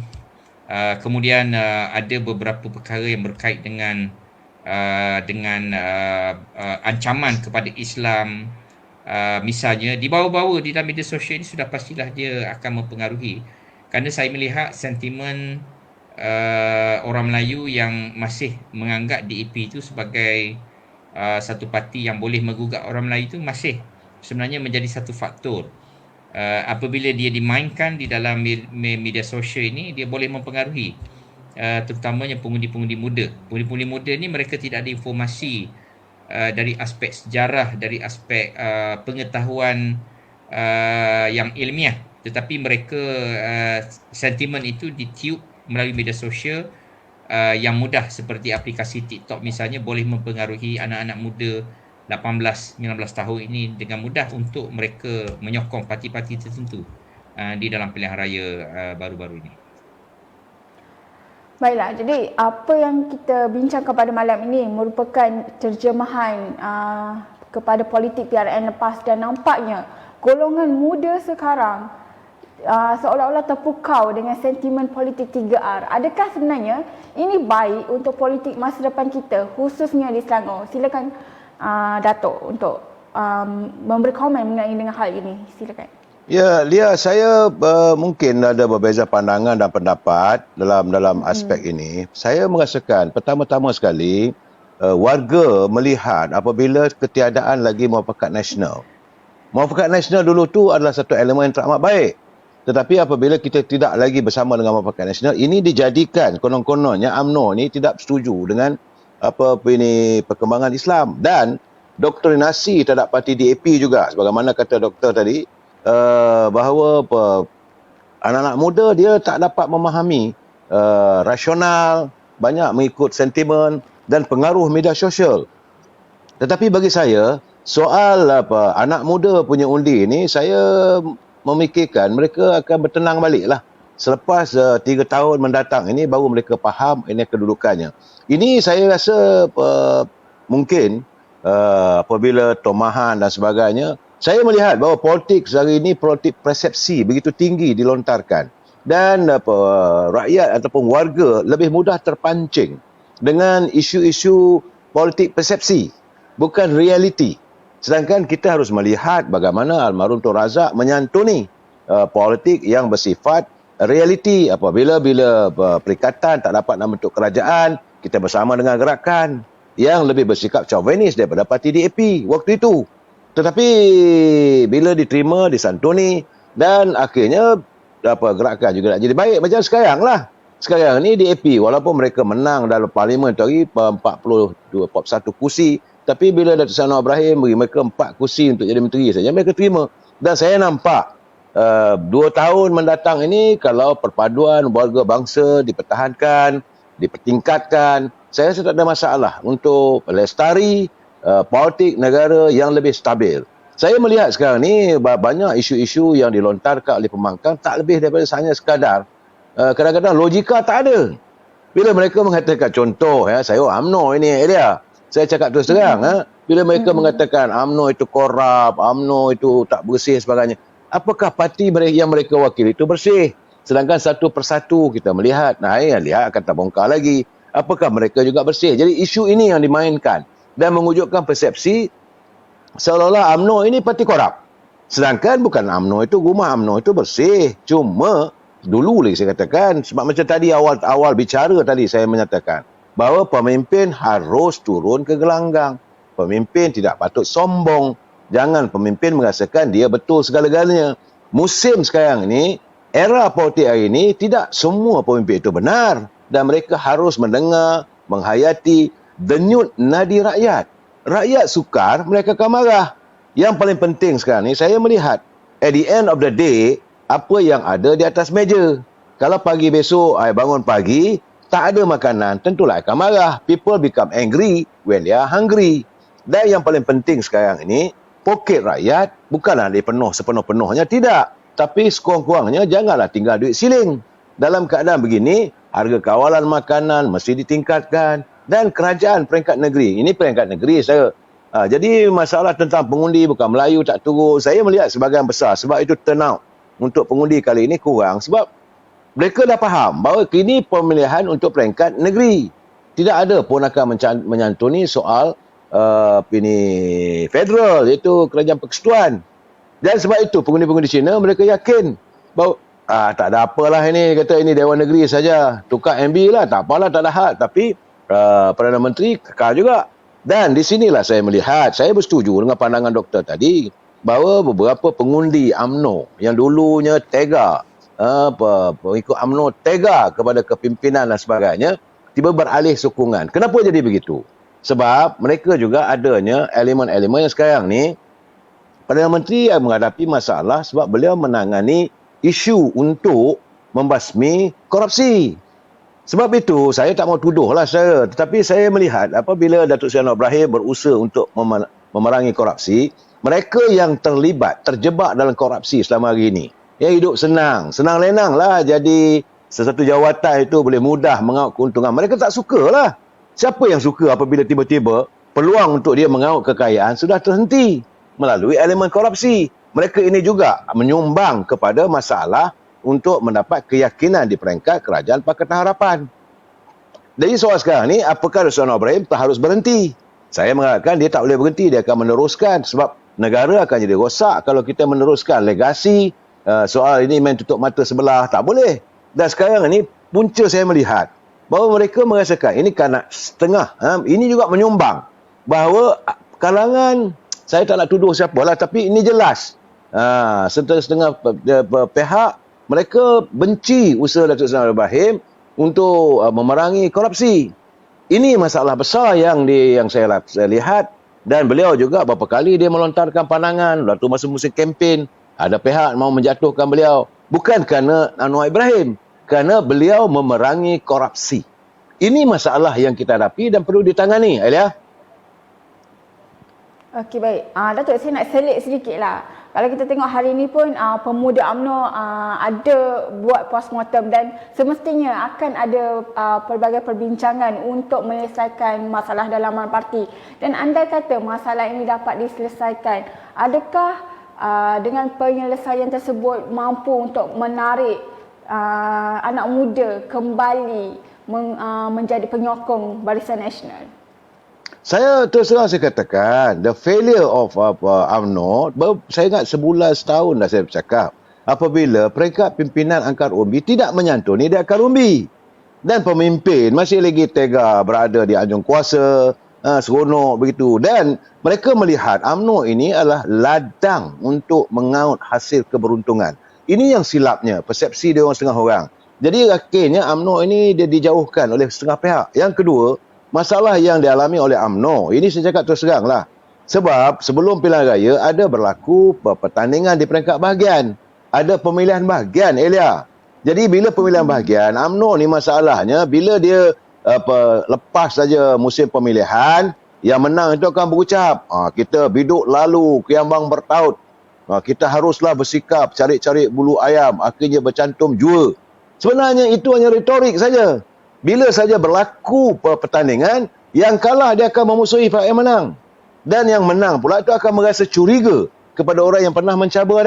Kemudian ada beberapa perkara yang berkait dengan ancaman kepada Islam. Misalnya dibawa-bawa di dalam media sosial ini, sudah pastilah dia akan mempengaruhi. Kerana saya melihat sentimen orang Melayu yang masih menganggap DAP itu sebagai satu parti yang boleh menggugat orang Melayu itu masih sebenarnya menjadi satu faktor. Apabila dia dimainkan di dalam media sosial ini, dia boleh mempengaruhi terutamanya pengundi-pengundi muda. Pengundi-pengundi muda ni mereka tidak ada informasi dari aspek sejarah, dari aspek pengetahuan yang ilmiah, tetapi mereka sentimen itu ditiup melalui media sosial yang mudah, seperti aplikasi TikTok misalnya, boleh mempengaruhi anak-anak muda 18-19 tahun ini dengan mudah untuk mereka menyokong parti-parti tertentu di dalam pilihan raya baru-baru ini. Baiklah, jadi apa yang kita bincangkan pada malam ini merupakan terjemahan kepada politik PRN lepas, dan nampaknya golongan muda sekarang seolah-olah terpukau dengan sentimen politik 3R. Adakah sebenarnya ini baik untuk politik masa depan kita, khususnya di Selangor? Silakan Dato' untuk memberi komen mengenai dengan hal ini. Silakan. Ya, Lia, saya mungkin ada berbeza pandangan dan pendapat dalam aspek ini. Saya merasakan pertama-tama sekali warga melihat apabila ketiadaan lagi muafakat nasional. Muafakat nasional dulu tu adalah satu elemen yang teramat baik. Tetapi apabila kita tidak lagi bersama dengan muafakat nasional, ini dijadikan konon-kononnya UMNO ni tidak setuju dengan perkembangan Islam dan doktrinasi terhadap parti DAP juga, sebagaimana kata doktor tadi, bahawa anak-anak muda dia tak dapat memahami rasional, banyak mengikut sentimen dan pengaruh media sosial. Tetapi bagi saya, soal anak muda punya undi ini, saya memikirkan mereka akan bertenang baliklah. Selepas 3 tahun mendatang ini baru mereka faham ini kedudukannya. Ini saya rasa mungkin apabila tomahan dan sebagainya, saya melihat bahawa politik hari ini, politik persepsi begitu tinggi dilontarkan. Dan rakyat ataupun warga lebih mudah terpancing dengan isu-isu politik persepsi, bukan realiti. Sedangkan kita harus melihat bagaimana almarhum Tun Razak menyantuni politik yang bersifat realiti. Apabila perikatan tak dapat nak bentuk kerajaan, kita bersama dengan gerakan yang lebih bersikap chauvinis daripada parti DAP waktu itu. Tetapi bila diterima, disantuni dan akhirnya gerakan juga nak jadi baik macam sekarang lah. Sekarang ni DAP walaupun mereka menang dalam parlimen tadi 41 kursi, Tapi bila Datuk Seri Anwar Ibrahim beri mereka 4 kursi untuk jadi menteri saja, mereka terima. Dan saya nampak 2 tahun mendatang ini, kalau perpaduan warga bangsa dipertahankan, dipertingkatkan, saya rasa tak ada masalah untuk lestari politik negara yang lebih stabil. Saya melihat sekarang ni banyak isu-isu yang dilontarkan oleh pembangkang tak lebih daripada hanya sekadar kadang-kadang logika tak ada. Bila mereka mengatakan, contoh saya UMNO ini dia, saya cakap terus terang, bila mereka mengatakan UMNO itu korup, UMNO itu tak bersih sebagainya, apakah parti yang mereka wakili itu bersih? Sedangkan satu persatu kita melihat, lihat akan tak bongkar lagi, apakah mereka juga bersih? Jadi isu ini yang dimainkan dan mewujudkan persepsi seolah-olah UMNO ini parti korup. Sedangkan bukan UMNO itu, rumah UMNO itu bersih. Cuma dulu lagi saya katakan, sebab macam tadi awal bicara tadi saya menyatakan bahawa pemimpin harus turun ke gelanggang. Pemimpin tidak patut sombong. Jangan pemimpin merasakan dia betul segala-galanya. Musim sekarang ini, era politik hari ini, tidak semua pemimpin itu benar. Dan mereka harus mendengar, menghayati denyut nadi rakyat. Rakyat sukar, mereka akan marah. Yang paling penting sekarang ni, saya melihat at the end of the day, apa yang ada di atas meja. Kalau pagi besok, bangun pagi, tak ada makanan, tentulah akan marah. People become angry when they are hungry. Dan yang paling penting sekarang ini, poket rakyat bukanlah dipenuh sepenuh-penuhnya, tidak. Tapi sekurang-kurangnya, janganlah tinggal duit siling. Dalam keadaan begini, harga kawalan makanan mesti ditingkatkan. Dan kerajaan peringkat negeri, ini peringkat negeri saya. Jadi masalah tentang pengundi bukan Melayu tak turut, saya melihat sebahagian besar. Sebab itu turnout untuk pengundi kali ini kurang. Sebab mereka dah faham bahawa kini pemilihan untuk peringkat negeri. Tidak ada pun akan menyantuni soal federal, iaitu kerajaan persekutuan. Dan sebab itu pengundi-pengundi Cina mereka yakin bahawa tak ada apalah ini, kata ini Dewan Negeri saja, tukar MB lah, tak apalah, tak ada hal. Tapi Perdana Menteri kekal juga. Dan di sinilah saya melihat, saya bersetuju dengan pandangan doktor tadi, bahawa beberapa pengundi UMNO yang dulunya tega, pengikut UMNO tega kepada kepimpinan dan sebagainya, tiba beralih sokongan. Kenapa jadi begitu? Sebab mereka juga adanya elemen-elemen yang sekarang ni, Perdana Menteri menghadapi masalah sebab beliau menangani isu untuk membasmi korupsi. Sebab itu, saya tak mau tuduhlah saya. Tetapi saya melihat apabila Datuk Seri Anwar Ibrahim berusaha untuk memerangi korupsi, mereka yang terjebak dalam korupsi selama hari ini, yang hidup senang lenang lah jadi sesuatu jawatan itu boleh mudah mengaut keuntungan. Mereka tak sukalah. Siapa yang suka apabila tiba-tiba peluang untuk dia mengaut kekayaan sudah terhenti melalui elemen korupsi? Mereka ini juga menyumbang kepada masalah untuk mendapat keyakinan di peringkat kerajaan Pakatan Harapan. Jadi soal sekarang ni, apakah Datuk Seri Anwar Ibrahim harus berhenti? Saya mengatakan dia tak boleh berhenti, dia akan meneruskan sebab negara akan jadi rosak kalau kita meneruskan legasi soal ini main tutup mata sebelah, tak boleh. Dan sekarang ni punca saya melihat bahawa mereka merasakan ini kanak setengah, ini juga menyumbang bahawa kalangan, saya tak nak tuduh siapalah, tapi ini jelas setengah pihak mereka benci usaha Datuk Seri Anwar Ibrahim untuk memerangi korupsi. Ini masalah besar yang saya lihat, dan beliau juga beberapa kali dia melontarkan pandangan waktu masa musim kempen, ada pihak mau menjatuhkan beliau bukan kerana Anwar Ibrahim, kerana beliau memerangi korupsi. Ini masalah yang kita hadapi dan perlu ditangani, Elia. Okey, baik. Datuk, saya nak selit sedikitlah. Kalau kita tengok hari ini pun pemuda UMNO ada buat postmortem dan semestinya akan ada pelbagai perbincangan untuk menyelesaikan masalah dalaman parti. Dan andai kata masalah ini dapat diselesaikan, adakah dengan penyelesaian tersebut mampu untuk menarik anak muda kembali menjadi penyokong Barisan Nasional? Saya terus terang saya katakan, the failure of UMNO, saya ingat sebulan setahun dah saya bercakap, apabila peringkat pimpinan angkar umbi tidak menyantuni di akar umbi. Dan pemimpin masih lagi tega berada di anjung kuasa, seronok begitu. Dan mereka melihat UMNO ini adalah ladang untuk mengaut hasil keberuntungan. Ini yang silapnya, persepsi dia orang setengah orang. Jadi akhirnya UMNO ini dia dijauhkan oleh setengah pihak. Yang kedua, masalah yang dialami oleh UMNO. Ini saya cakap terus terang lah. Sebab sebelum pilihan raya ada berlaku pertandingan di peringkat bahagian. Ada pemilihan bahagian, Elia. Jadi bila pemilihan bahagian, UMNO ni masalahnya bila dia lepas saja musim pemilihan, yang menang itu akan berucap, kita biduk lalu, kiambang bertaut. Kita haruslah bersikap, cari-cari bulu ayam, akhirnya bercantum jua. Sebenarnya itu hanya retorik saja. Bila saja berlaku pertandingan, yang kalah dia akan memusuhi pihak yang menang. Dan yang menang pula itu akan merasa curiga kepada orang yang pernah mencabar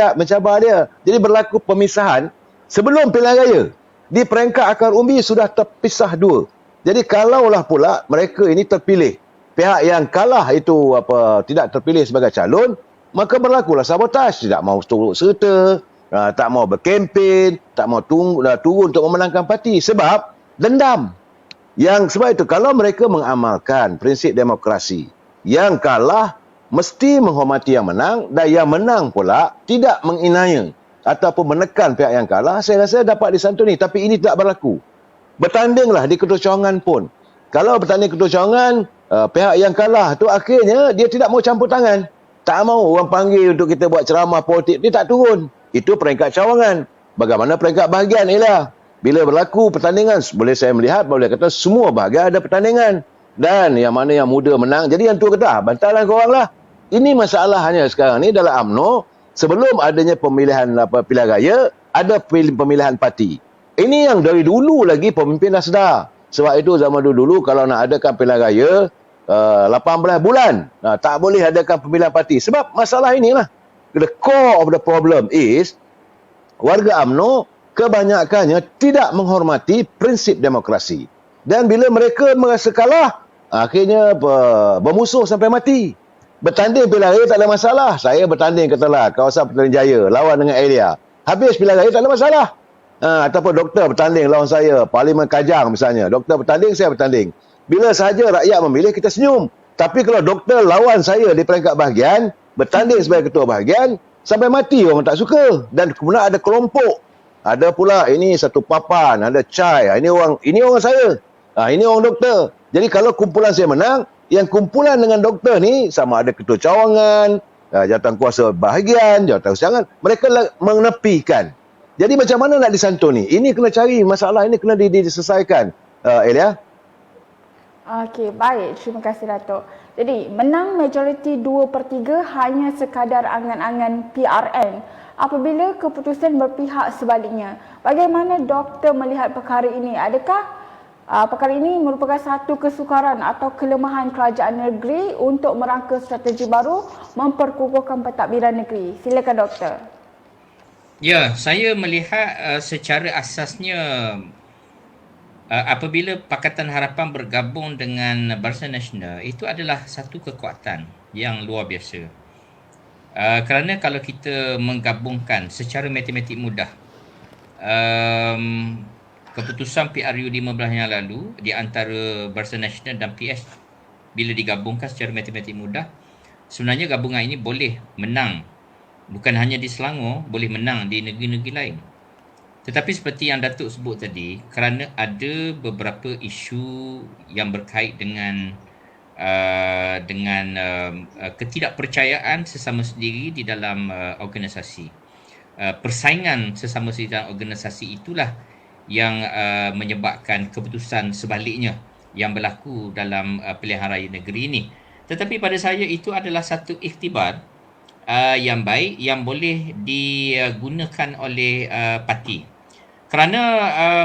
dia. Jadi berlaku pemisahan sebelum pilihan raya. Di peringkat akar umbi sudah terpisah dua. Jadi kalaulah pula mereka ini terpilih, pihak yang kalah itu tidak terpilih sebagai calon, maka berlakulah sabotaj, tidak mau turut serta, tak mau berkempen, tak mau turun untuk memenangkan parti sebab dendam. Sebab itu kalau mereka mengamalkan prinsip demokrasi, yang kalah mesti menghormati yang menang dan yang menang pula tidak menginaya ataupun menekan pihak yang kalah, saya rasa dapat disantuni. Tapi ini tidak berlaku. Bertandinglah di ketua cawangan pun. Kalau bertanding ketua cawangan, pihak yang kalah tu akhirnya dia tidak mau campur tangan. Tak mau orang panggil untuk kita buat ceramah politik, dia tak turun. Itu peringkat cawangan. Bagaimana peringkat bahagian, Elia? Bila berlaku pertandingan, boleh saya melihat, boleh kata semua bahagian ada pertandingan. Dan yang mana yang muda menang. Jadi yang tu kata, bantalan korang lah. Ini masalahnya sekarang ni dalam UMNO, sebelum adanya pemilihan pilihan raya, ada pemilihan parti. Ini yang dari dulu lagi pemimpin dah sedar. Sebab itu zaman dulu kalau nak adakan pilihan raya, 18 bulan, tak boleh adakan pemilihan parti. Sebab masalah inilah. The core of the problem is, warga UMNO kebanyakannya tidak menghormati prinsip demokrasi. Dan bila mereka merasa kalah, akhirnya bermusuh sampai mati. Bertanding pilihan raya tak ada masalah. Saya bertanding katalah kawasan Petaling Jaya lawan dengan Elia. Habis pilihan raya tak ada masalah. Ataupun doktor bertanding lawan saya, Parlimen Kajang misalnya. Doktor bertanding, saya bertanding. Bila sahaja rakyat memilih, kita senyum. Tapi kalau doktor lawan saya di peringkat bahagian, bertanding sebagai ketua bahagian, sampai mati orang tak suka. Dan kemudian ada kelompok. Ada pula ini satu papan, ada cai. Ini orang saya. Ini orang doktor. Jadi kalau kumpulan saya menang, yang kumpulan dengan doktor ni sama ada ketua cawangan, jawatan kuasa bahagian, jawatan usahawan, mereka menepikan. Jadi macam mana nak disantuni? Ini kena cari, masalah ini kena diselesaikan. Elia? Okey, baik. Terima kasih Datuk. Jadi, menang majoriti 2/3 hanya sekadar angan-angan PRN apabila keputusan berpihak sebaliknya. Bagaimana doktor melihat perkara ini? Adakah perkara ini merupakan satu kesukaran atau kelemahan kerajaan negeri untuk merangka strategi baru memperkukuhkan pentadbiran negeri? Silakan doktor. Ya, saya melihat secara asasnya apabila Pakatan Harapan bergabung dengan Barisan Nasional, itu adalah satu kekuatan yang luar biasa. Kerana kalau kita menggabungkan secara matematik mudah keputusan PRU 15 yang lalu di antara Barisan Nasional dan PS, bila digabungkan secara matematik mudah, sebenarnya gabungan ini boleh menang. Bukan hanya di Selangor, boleh menang di negeri-negeri lain. Tetapi seperti yang Datuk sebut tadi, kerana ada beberapa isu yang berkait dengan ketidakpercayaan sesama sendiri di dalam organisasi. Persaingan sesama sendiri dalam organisasi itulah yang menyebabkan keputusan sebaliknya yang berlaku dalam pilihan raya negeri ini. Tetapi pada saya itu adalah satu ikhtibar yang baik yang boleh digunakan oleh parti. Kerana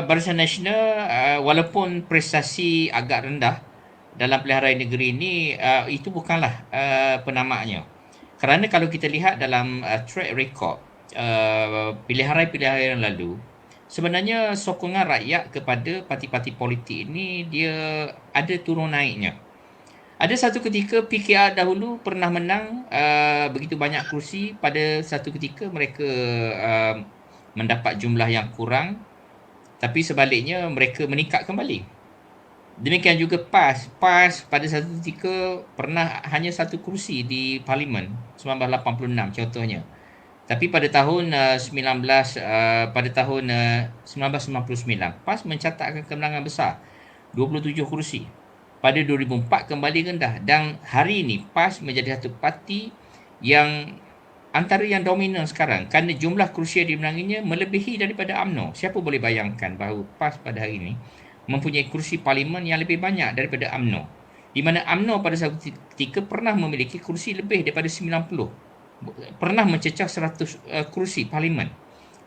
Barisan Nasional walaupun prestasi agak rendah dalam pilihan raya negeri ini, itu bukanlah penamaknya. Kerana kalau kita lihat dalam track record pilihan raya yang lalu, sebenarnya sokongan rakyat kepada parti-parti politik ini dia ada turun naiknya. Ada satu ketika PKR dahulu pernah menang begitu banyak kerusi, pada satu ketika mereka mendapat jumlah yang kurang, tapi sebaliknya mereka meningkat kembali. Demikian juga PAS pada satu ketika pernah hanya satu kerusi di Parlimen 1986 contohnya. Tapi pada tahun 1999 PAS mencatatkan kemenangan besar 27 kerusi. pada 2004 kembali rendah, dan hari ini PAS menjadi satu parti yang antara yang dominan sekarang kerana jumlah kerusi yang dimenanginya melebihi daripada UMNO. Siapa boleh bayangkan bahawa PAS pada hari ini mempunyai kerusi parlimen yang lebih banyak daripada UMNO, di mana UMNO pada satu ketika pernah memiliki kerusi lebih daripada 90, pernah mencecah 100 kerusi parlimen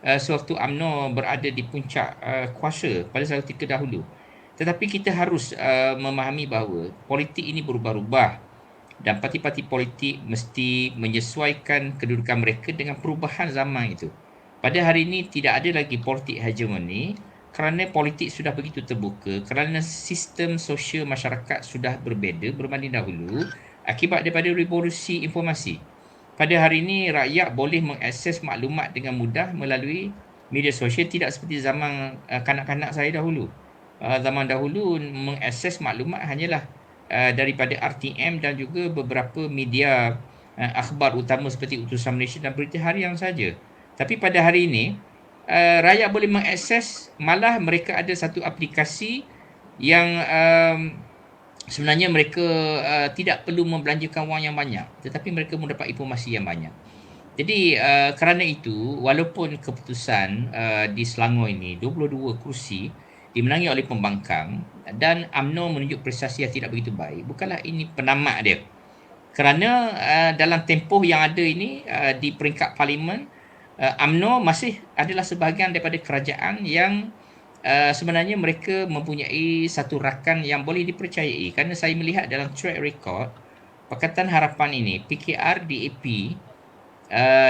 sewaktu UMNO berada di puncak kuasa pada satu ketika dahulu. Tetapi kita harus memahami bahawa politik ini berubah-ubah dan parti-parti politik mesti menyesuaikan kedudukan mereka dengan perubahan zaman itu. Pada hari ini tidak ada lagi politik hegemoni kerana politik sudah begitu terbuka, kerana sistem sosial masyarakat sudah berbeza berbanding dahulu akibat daripada revolusi informasi. Pada hari ini rakyat boleh mengakses maklumat dengan mudah melalui media sosial, tidak seperti zaman kanak-kanak saya dahulu. Zaman dahulu mengakses maklumat hanyalah daripada RTM dan juga beberapa media akhbar utama seperti Utusan Malaysia dan Berita Harian saja. Tapi pada hari ini rakyat boleh mengakses, malah mereka ada satu aplikasi yang sebenarnya mereka tidak perlu membelanjakan wang yang banyak, tetapi mereka mendapat informasi yang banyak. Jadi kerana itu, walaupun keputusan di Selangor ini 22 kerusi dimenangi oleh pembangkang dan UMNO menunjuk prestasi yang tidak begitu baik, bukanlah ini penamat dia. Kerana dalam tempoh yang ada ini di peringkat parlimen, UMNO masih adalah sebahagian daripada kerajaan yang sebenarnya mereka mempunyai satu rakan yang boleh dipercayai. Kerana saya melihat dalam track record Pakatan Harapan ini, PKR, DAP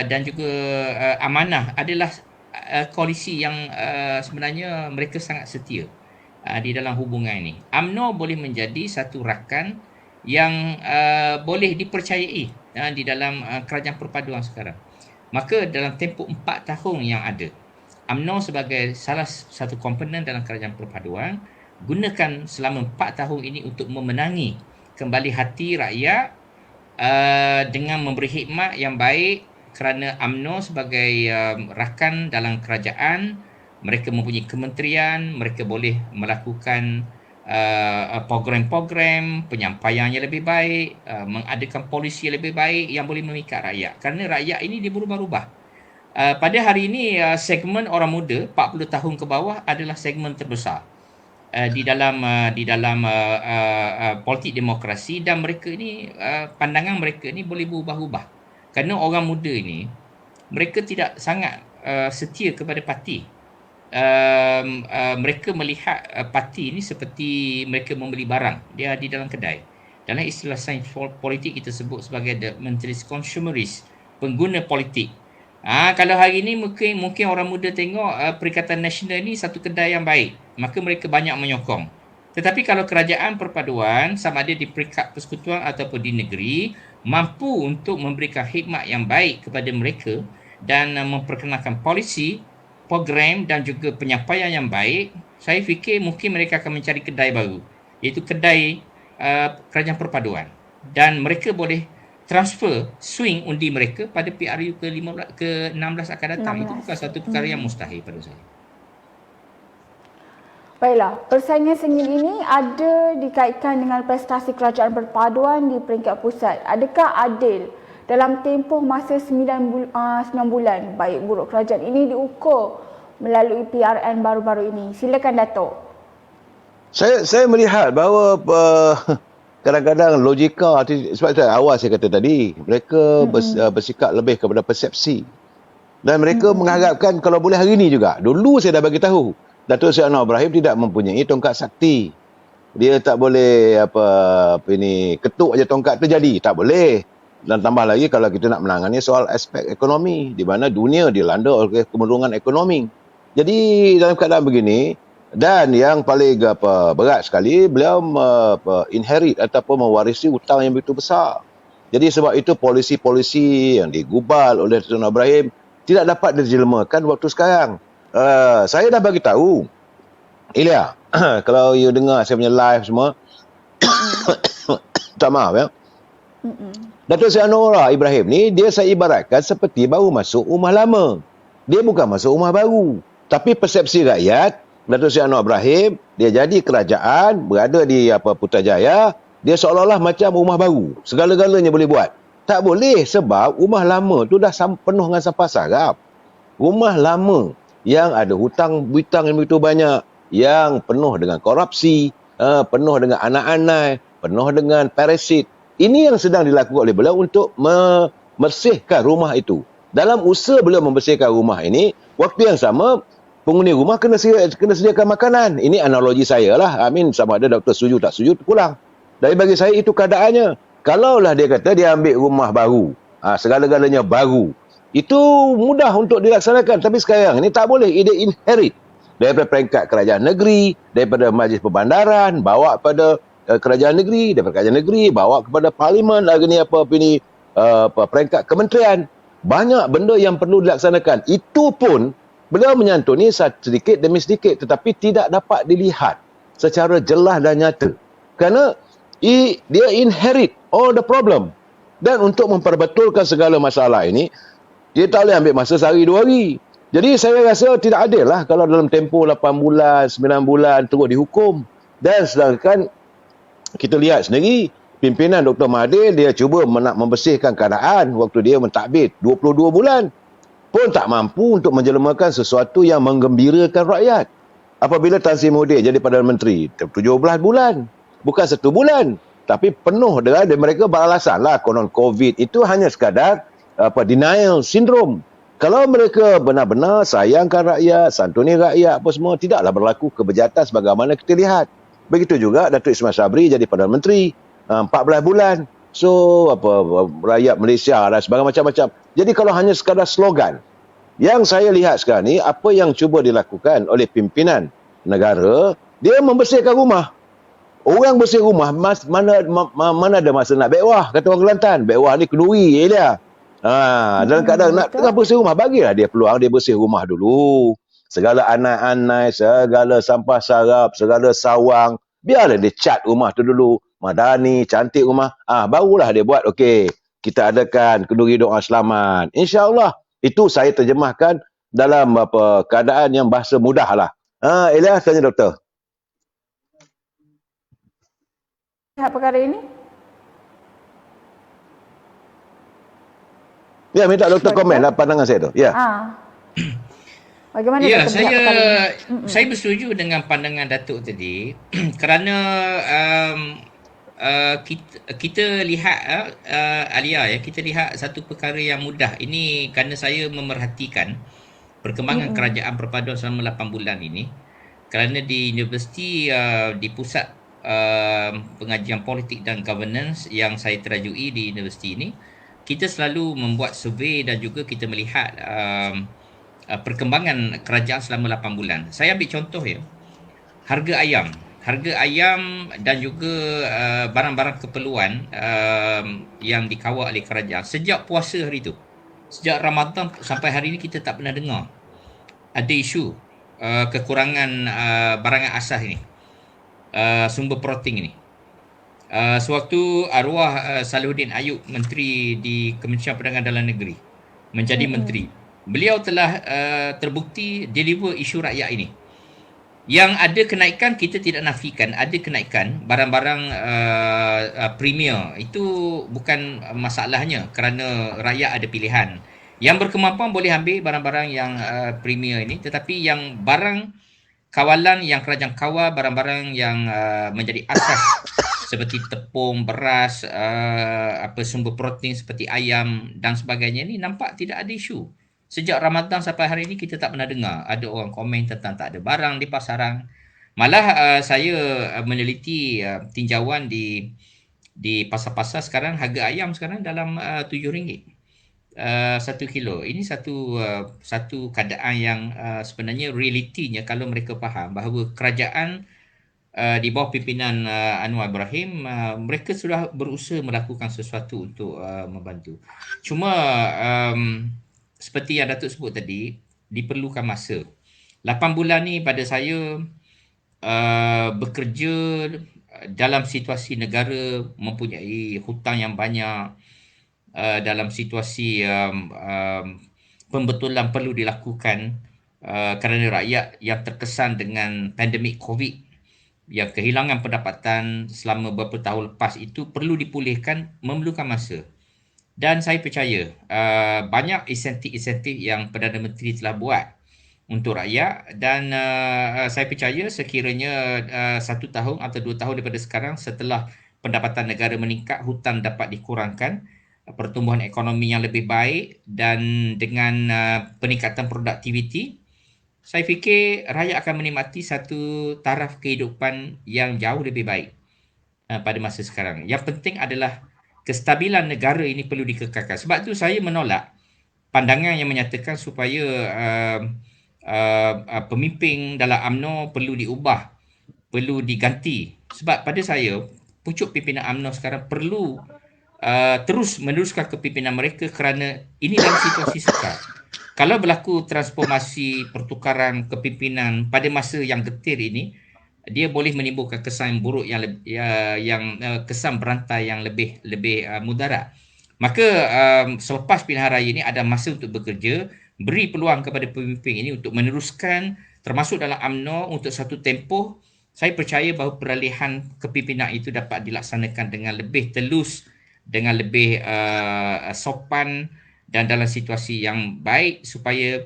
dan juga Amanah adalah koalisi yang sebenarnya mereka sangat setia di dalam hubungan ini. UMNO boleh menjadi satu rakan yang boleh dipercayai di dalam kerajaan perpaduan sekarang. Maka dalam tempoh 4 tahun yang ada, UMNO sebagai salah satu komponen dalam kerajaan perpaduan gunakan selama 4 tahun ini untuk memenangi kembali hati rakyat dengan memberi khidmat yang baik. Kerana UMNO sebagai rakan dalam kerajaan, mereka mempunyai kementerian, mereka boleh melakukan program-program penyampaian yang lebih baik, mengadakan polisi yang lebih baik yang boleh memikat rakyat. Kerana rakyat ini dia berubah-ubah. Pada hari ini segmen orang muda 40 tahun ke bawah adalah segmen terbesar di dalam politik demokrasi, dan mereka ini pandangan mereka ini boleh berubah-ubah. Kerana orang muda ini mereka tidak sangat setia kepada parti. Mereka melihat parti ini seperti mereka membeli barang dia di dalam kedai. Dalam istilah sains politik kita sebut sebagai the mentalist consumerist, pengguna politik. Kalau hari ini mungkin orang muda tengok Perikatan Nasional ni satu kedai yang baik, maka mereka banyak menyokong. Tetapi kalau kerajaan perpaduan, sama ada di peringkat persekutuan ataupun di negeri, mampu untuk memberikan khidmat yang baik kepada mereka dan memperkenalkan polisi, program dan juga penyampaian yang baik, saya fikir mungkin mereka akan mencari kedai baru, iaitu kedai kerajaan perpaduan, dan mereka boleh transfer swing undi mereka pada PRU ke-16 akan datang. 16. Itu bukan satu perkara yang mustahil pada saya. Baiklah, persaingan sengit ini ada dikaitkan dengan prestasi kerajaan perpaduan di peringkat pusat. Adakah adil dalam tempoh masa 9 bulan baik buruk kerajaan ini diukur melalui PRN baru-baru ini? Silakan Dato'. Saya melihat bahawa kadang-kadang logika, sebab awal saya kata tadi, mereka bersikap lebih kepada persepsi. Dan mereka mengharapkan kalau boleh hari ini juga. Dulu saya dah bagi tahu, Datuk Seri Anwar Ibrahim tidak mempunyai tongkat sakti. Dia tak boleh ketuk aja tongkat tu jadi, tak boleh. Dan tambah lagi kalau kita nak menangani soal aspek ekonomi, di mana dunia dilanda oleh kemerungan ekonomi. Jadi dalam keadaan begini, dan yang paling berat sekali, beliau inherit ataupun mewarisi hutang yang begitu besar. Jadi sebab itu polisi-polisi yang digubal oleh Datuk Anwar Ibrahim tidak dapat dijelmakan waktu sekarang. Saya dah bagi tahu, Ilya, kalau you dengar saya punya live semua, tak maaf ya. Datuk Seri Anwar Ibrahim ni, dia saya ibaratkan seperti baru masuk rumah lama. Dia bukan masuk rumah baru. Tapi persepsi rakyat, Datuk Seri Anwar Ibrahim, dia jadi kerajaan, berada di Putrajaya, dia seolah-olah macam rumah baru. Segala-galanya boleh buat. Tak boleh sebab rumah lama tu dah penuh dengan sampah sarap. Rumah lama yang ada hutang-hutang yang begitu banyak, yang penuh dengan korupsi, penuh dengan anak-anak, penuh dengan parasit. Ini yang sedang dilakukan oleh beliau untuk membersihkan rumah itu. Dalam usaha beliau membersihkan rumah ini, waktu yang sama, penghuni rumah kena sediakan makanan. Ini analogi saya lah. Sama ada doktor setuju tak setuju, pulang. Dari bagi saya itu keadaannya. Kalaulah dia kata dia ambil rumah baru, segala-galanya baru, itu mudah untuk dilaksanakan. Tapi sekarang ini tak boleh. Dia inherit daripada peringkat kerajaan negeri, daripada majlis perbandaran, bawa kepada kerajaan negeri, daripada kerajaan negeri, bawa kepada parlimen, peringkat kementerian. Banyak benda yang perlu dilaksanakan. Itu pun beliau menyantuni sedikit demi sedikit, tetapi tidak dapat dilihat secara jelas dan nyata. Kerana dia inherit all the problem. Dan untuk memperbetulkan segala masalah ini, dia tak boleh ambil masa sehari dua hari. Jadi saya rasa tidak adil lah kalau dalam tempoh 8 bulan, 9 bulan terus dihukum. Dan sedangkan kita lihat sendiri, pimpinan Dr. Mahathir, dia cuba nak membersihkan keadaan waktu dia mentadbir 22 bulan. Pun tak mampu untuk menjelmakan sesuatu yang menggembirakan rakyat. Apabila Tan Sri Muhyiddin jadi Perdana Menteri, 17 bulan. Bukan 1 bulan. Tapi penuh dengan mereka beralasan lah konon COVID itu hanya sekadar denial syndrome. Kalau mereka benar-benar sayangkan rakyat, santuni rakyat apa semua, tidaklah berlaku kebejatan sebagaimana kita lihat. Begitu juga Datuk Ismail Sabri jadi Perdana Menteri 14 bulan. So rakyat Malaysia dan sebagainya macam-macam. Jadi kalau hanya sekadar slogan, yang saya lihat sekarang ni apa yang cuba dilakukan oleh pimpinan negara, dia membersihkan rumah. Orang bersih rumah, mana ada masa nak bekwah, kata orang Kelantan. Bekwah ni kenduri je dia. Dalam keadaan nak tengah bersih rumah, bagilah dia peluang, dia bersih rumah dulu. Segala anak-anak, segala sampah sarap, segala sawang, biarlah dia cat rumah tu dulu. Madani, cantik rumah. Barulah dia buat, okey, kita adakan kenduri doa selamat. InsyaAllah, itu saya terjemahkan dalam keadaan yang bahasa mudah lah. Elias, tanya doktor. Lihat perkara ini? Ya, minta doktor komen lah pandangan saya tu. Ya. Bagaimana ya, doktor melihat perkara ini? saya bersetuju dengan pandangan Datuk tadi kerana kita lihat Alia, kita lihat satu perkara yang mudah. Ini kerana saya memerhatikan perkembangan kerajaan perpaduan selama 8 bulan ini. Kerana di universiti, di pusat pengajian politik dan governance yang saya terajui di universiti ini, kita selalu membuat survey dan juga kita melihat perkembangan kerajaan selama 8 bulan. Saya ambil contoh ya, harga ayam dan juga barang-barang keperluan yang dikawal oleh kerajaan sejak puasa hari itu, sejak Ramadan sampai hari ini, kita tak pernah dengar ada isu kekurangan barangan asas ini, sumber protein ini. Sewaktu arwah Salahuddin Ayub, Menteri di Kementerian Perdagangan Dalam Negeri, menjadi menteri, beliau telah terbukti deliver isu rakyat ini. Yang ada kenaikan, kita tidak nafikan ada kenaikan barang-barang premier. Itu bukan masalahnya kerana rakyat ada pilihan. Yang berkemampuan boleh ambil barang-barang yang premier ini, tetapi yang barang kawalan yang kerajaan kawal, barang-barang yang menjadi asas seperti tepung, beras, sumber protein seperti ayam dan sebagainya ini, nampak tidak ada isu. Sejak Ramadan sampai hari ini kita tak pernah dengar ada orang komen tentang tak ada barang di pasaran. Malah saya meneliti tinjauan di pasar-pasar sekarang, harga ayam sekarang dalam RM7 1 kilo. Ini satu keadaan yang sebenarnya realitinya, kalau mereka faham bahawa kerajaan di bawah pimpinan Anwar Ibrahim, mereka sudah berusaha melakukan sesuatu untuk membantu. Cuma seperti yang Datuk sebut tadi, diperlukan masa. 8 bulan ni pada saya bekerja dalam situasi negara mempunyai hutang yang banyak, dalam situasi pembetulan perlu dilakukan kerana rakyat yang terkesan dengan pandemik COVID yang kehilangan pendapatan selama beberapa tahun lepas itu perlu dipulihkan, memerlukan masa. Dan saya percaya banyak insentif-insentif yang Perdana Menteri telah buat untuk rakyat, dan saya percaya sekiranya 1 tahun atau 2 tahun daripada sekarang, setelah pendapatan negara meningkat, hutang dapat dikurangkan, pertumbuhan ekonomi yang lebih baik, dan dengan peningkatan produktiviti, saya fikir rakyat akan menikmati satu taraf kehidupan yang jauh lebih baik pada masa sekarang. Yang penting adalah kestabilan negara ini perlu dikekalkan. Sebab tu saya menolak pandangan yang menyatakan supaya pemimpin dalam UMNO perlu diubah, perlu diganti. Sebab pada saya, pucuk pimpinan UMNO sekarang perlu terus meneruskan kepimpinan mereka kerana ini dalam situasi sukar. Kalau berlaku transformasi pertukaran kepimpinan pada masa yang getir ini, dia boleh menimbulkan kesan buruk yang kesan berantai yang lebih mudarat. Maka selepas pilihan raya ini ada masa untuk bekerja, beri peluang kepada pemimpin ini untuk meneruskan, termasuk dalam UMNO untuk satu tempoh. Saya percaya bahawa peralihan kepimpinan itu dapat dilaksanakan dengan lebih telus, dengan lebih sopan dan dalam situasi yang baik supaya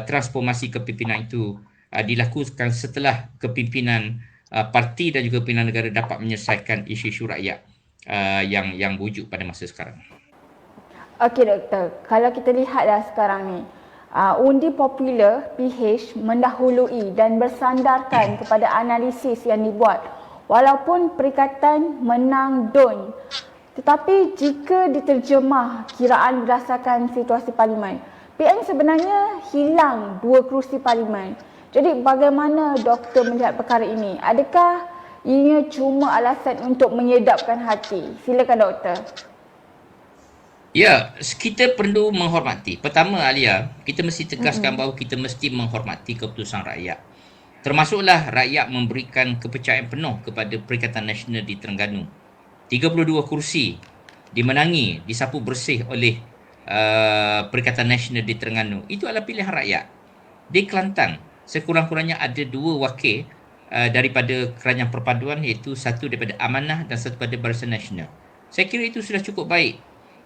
transformasi kepimpinan itu dilakukan setelah kepimpinan parti dan juga pimpinan negara dapat menyelesaikan isu-isu rakyat yang wujud pada masa sekarang. Okey doktor, kalau kita lihatlah sekarang ni, undi popular PH mendahului dan bersandarkan kepada analisis yang dibuat walaupun Perikatan menang DUN. Tetapi jika diterjemah kiraan berdasarkan situasi parlimen, PN sebenarnya hilang 2 kerusi parlimen. Jadi bagaimana doktor melihat perkara ini? Adakah ianya cuma alasan untuk menyedapkan hati? Silakan doktor. Ya, kita perlu menghormati. Pertama, Alia, kita mesti tegaskan bahawa kita mesti menghormati keputusan rakyat. Termasuklah rakyat memberikan kepercayaan penuh kepada Perikatan Nasional di Terengganu. 32 kursi dimenangi, disapu bersih oleh Perikatan Nasional di Terengganu. Itu adalah pilihan rakyat. Di Kelantan, sekurang-kurangnya ada 2 wakil daripada Kerajaan Perpaduan, iaitu satu daripada Amanah dan satu daripada Barisan Nasional. Saya kira itu sudah cukup baik.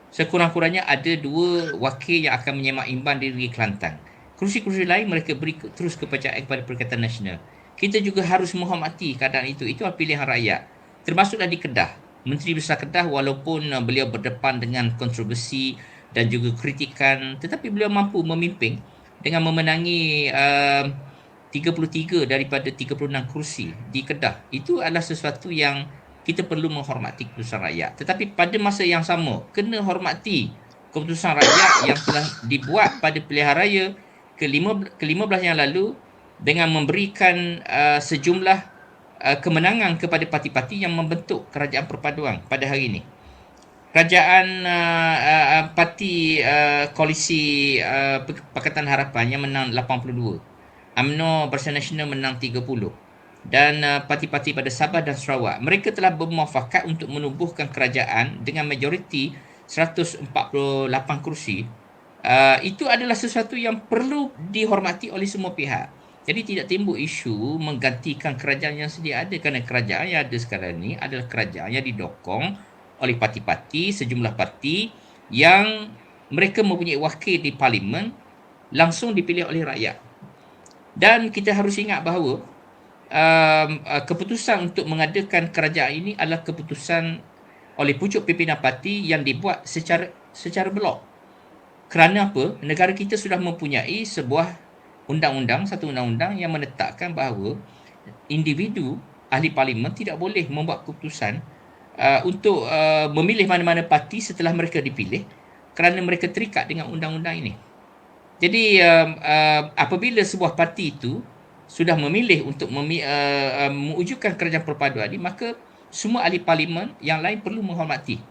Sekurang-kurangnya ada 2 wakil yang akan menyemak imbang di negeri Kelantan. Kursi-kursi lain mereka beri terus kepercayaan kepada Perikatan Nasional. Kita juga harus menghormati keadaan itu. Itu adalah pilihan rakyat. Termasuklah di Kedah. Menteri Besar Kedah, walaupun beliau berdepan dengan kontroversi dan juga kritikan, tetapi beliau mampu memimpin dengan memenangi 33 daripada 36 kursi di Kedah. Itu adalah sesuatu yang kita perlu menghormati keputusan rakyat. Tetapi pada masa yang sama, kena hormati keputusan rakyat yang telah dibuat pada pilihan raya ke-15 yang lalu dengan memberikan sejumlah kemenangan kepada parti-parti yang membentuk Kerajaan Perpaduan pada hari ini. Kerajaan parti koalisi Pakatan Harapan yang menang 82. UMNO Barisan Nasional menang 30. Dan parti-parti pada Sabah dan Sarawak, mereka telah bermuafakat untuk menubuhkan kerajaan dengan majoriti 148 kursi. Itu adalah sesuatu yang perlu dihormati oleh semua pihak. Jadi tidak timbul isu menggantikan kerajaan yang sedia ada, kerana kerajaan yang ada sekarang ini adalah kerajaan yang didokong oleh parti-parti, sejumlah parti yang mereka mempunyai wakil di parlimen langsung dipilih oleh rakyat. Dan kita harus ingat bahawa keputusan untuk mengadakan kerajaan ini adalah keputusan oleh pucuk pimpinan parti yang dibuat secara blok. Kerana apa? Negara kita sudah mempunyai sebuah satu undang-undang yang menetapkan bahawa individu ahli parlimen tidak boleh membuat keputusan untuk memilih mana-mana parti setelah mereka dipilih kerana mereka terikat dengan undang-undang ini. Jadi apabila sebuah parti itu sudah memilih untuk mewujudkan kerajaan perpaduan ini, maka semua ahli parlimen yang lain perlu menghormati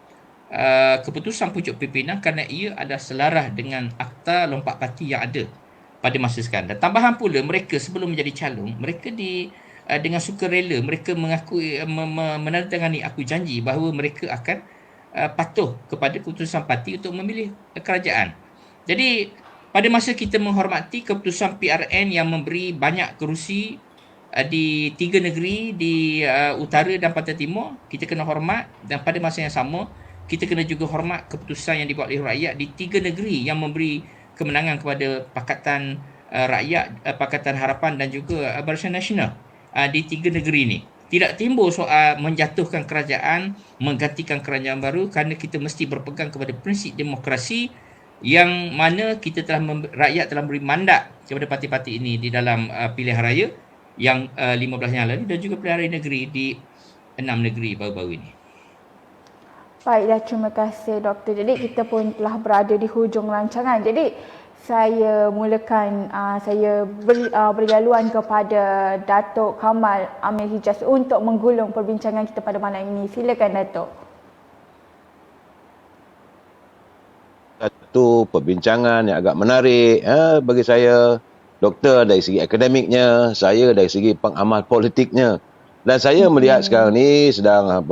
keputusan pucuk pimpinan kerana ia adalah selaras dengan akta lompat parti yang ada pada masa sekarang. Dan tambahan pula, mereka sebelum menjadi calon, mereka dengan sukarela mereka mengakui menandatangani aku janji bahawa mereka akan patuh kepada keputusan parti untuk memilih kerajaan. Jadi pada masa kita menghormati keputusan PRN yang memberi banyak kerusi di 3 negeri di utara dan pantai timur, kita kena hormat, dan pada masa yang sama kita kena juga hormat keputusan yang dibuat oleh rakyat di 3 negeri yang memberi kemenangan kepada Pakatan Rakyat, Pakatan Harapan dan juga Barisan Nasional di 3 negeri ini. Tidak timbul soal menjatuhkan kerajaan, menggantikan kerajaan baru, kerana kita mesti berpegang kepada prinsip demokrasi yang mana rakyat telah memberi mandat kepada parti-parti ini di dalam pilihan raya yang 15 yang lalu dan juga pilihan raya negeri di 6 negeri baru-baru ini. Baiklah, terima kasih Doktor. Jadi kita pun telah berada di hujung rancangan. Jadi saya mulakan, saya beri laluan kepada Datuk Kamal Amir Hijaz untuk menggulung perbincangan kita pada malam ini. Silakan Datuk. Satu perbincangan yang agak menarik bagi saya. Doktor dari segi akademiknya, saya dari segi pengamal politiknya. Dan saya melihat sekarang ni sedang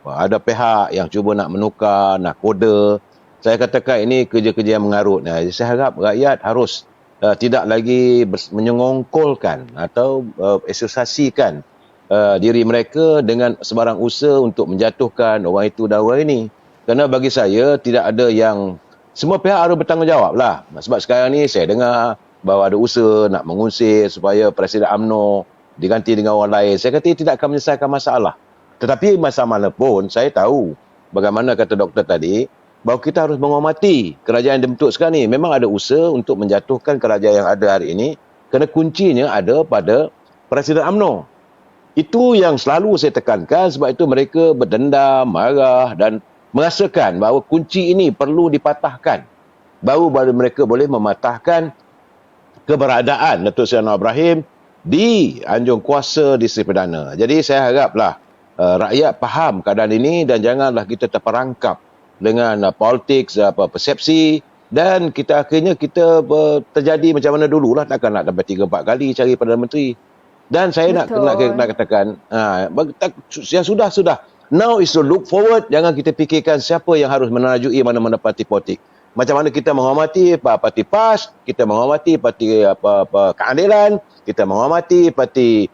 ada pihak yang cuba nak menukar, nak koda. Saya katakan ini kerja-kerja yang mengarut. Saya harap rakyat harus tidak lagi menyengongkolkan atau asosiasikan diri mereka dengan sebarang usaha untuk menjatuhkan orang itu dan orang ini. Kerana bagi saya tidak ada yang, semua pihak harus bertanggungjawab lah. Sebab sekarang ni saya dengar bahawa ada usaha nak mengusir supaya Presiden UMNO diganti dengan orang lain. Saya kata tidak akan menyelesaikan masalah. Tetapi masa mana pun saya tahu bagaimana kata doktor tadi, bahawa kita harus menghormati kerajaan yang dibentuk sekarang ni. Memang ada usaha untuk menjatuhkan kerajaan yang ada hari ini, kerana kuncinya ada pada Presiden UMNO. Itu yang selalu saya tekankan, sebab itu mereka berdendam, marah dan merasakan bahawa kunci ini perlu dipatahkan. Baru mereka boleh mematahkan keberadaan Datuk Seri Anwar Ibrahim di Anjung Kuasa Distrik Perdana. Jadi saya haraplah rakyat faham keadaan ini dan janganlah kita terperangkap dengan politik, persepsi, dan akhirnya kita terjadi macam mana dululah, takkan nak sampai 3-4 kali cari Perdana Menteri. Dan saya nak katakan yang sudah. Now is to look forward. Jangan kita fikirkan siapa yang harus menarjui mana-mana parti politik. Macam mana kita menghormati parti PAS, kita menghormati parti keadilan, kita menghormati parti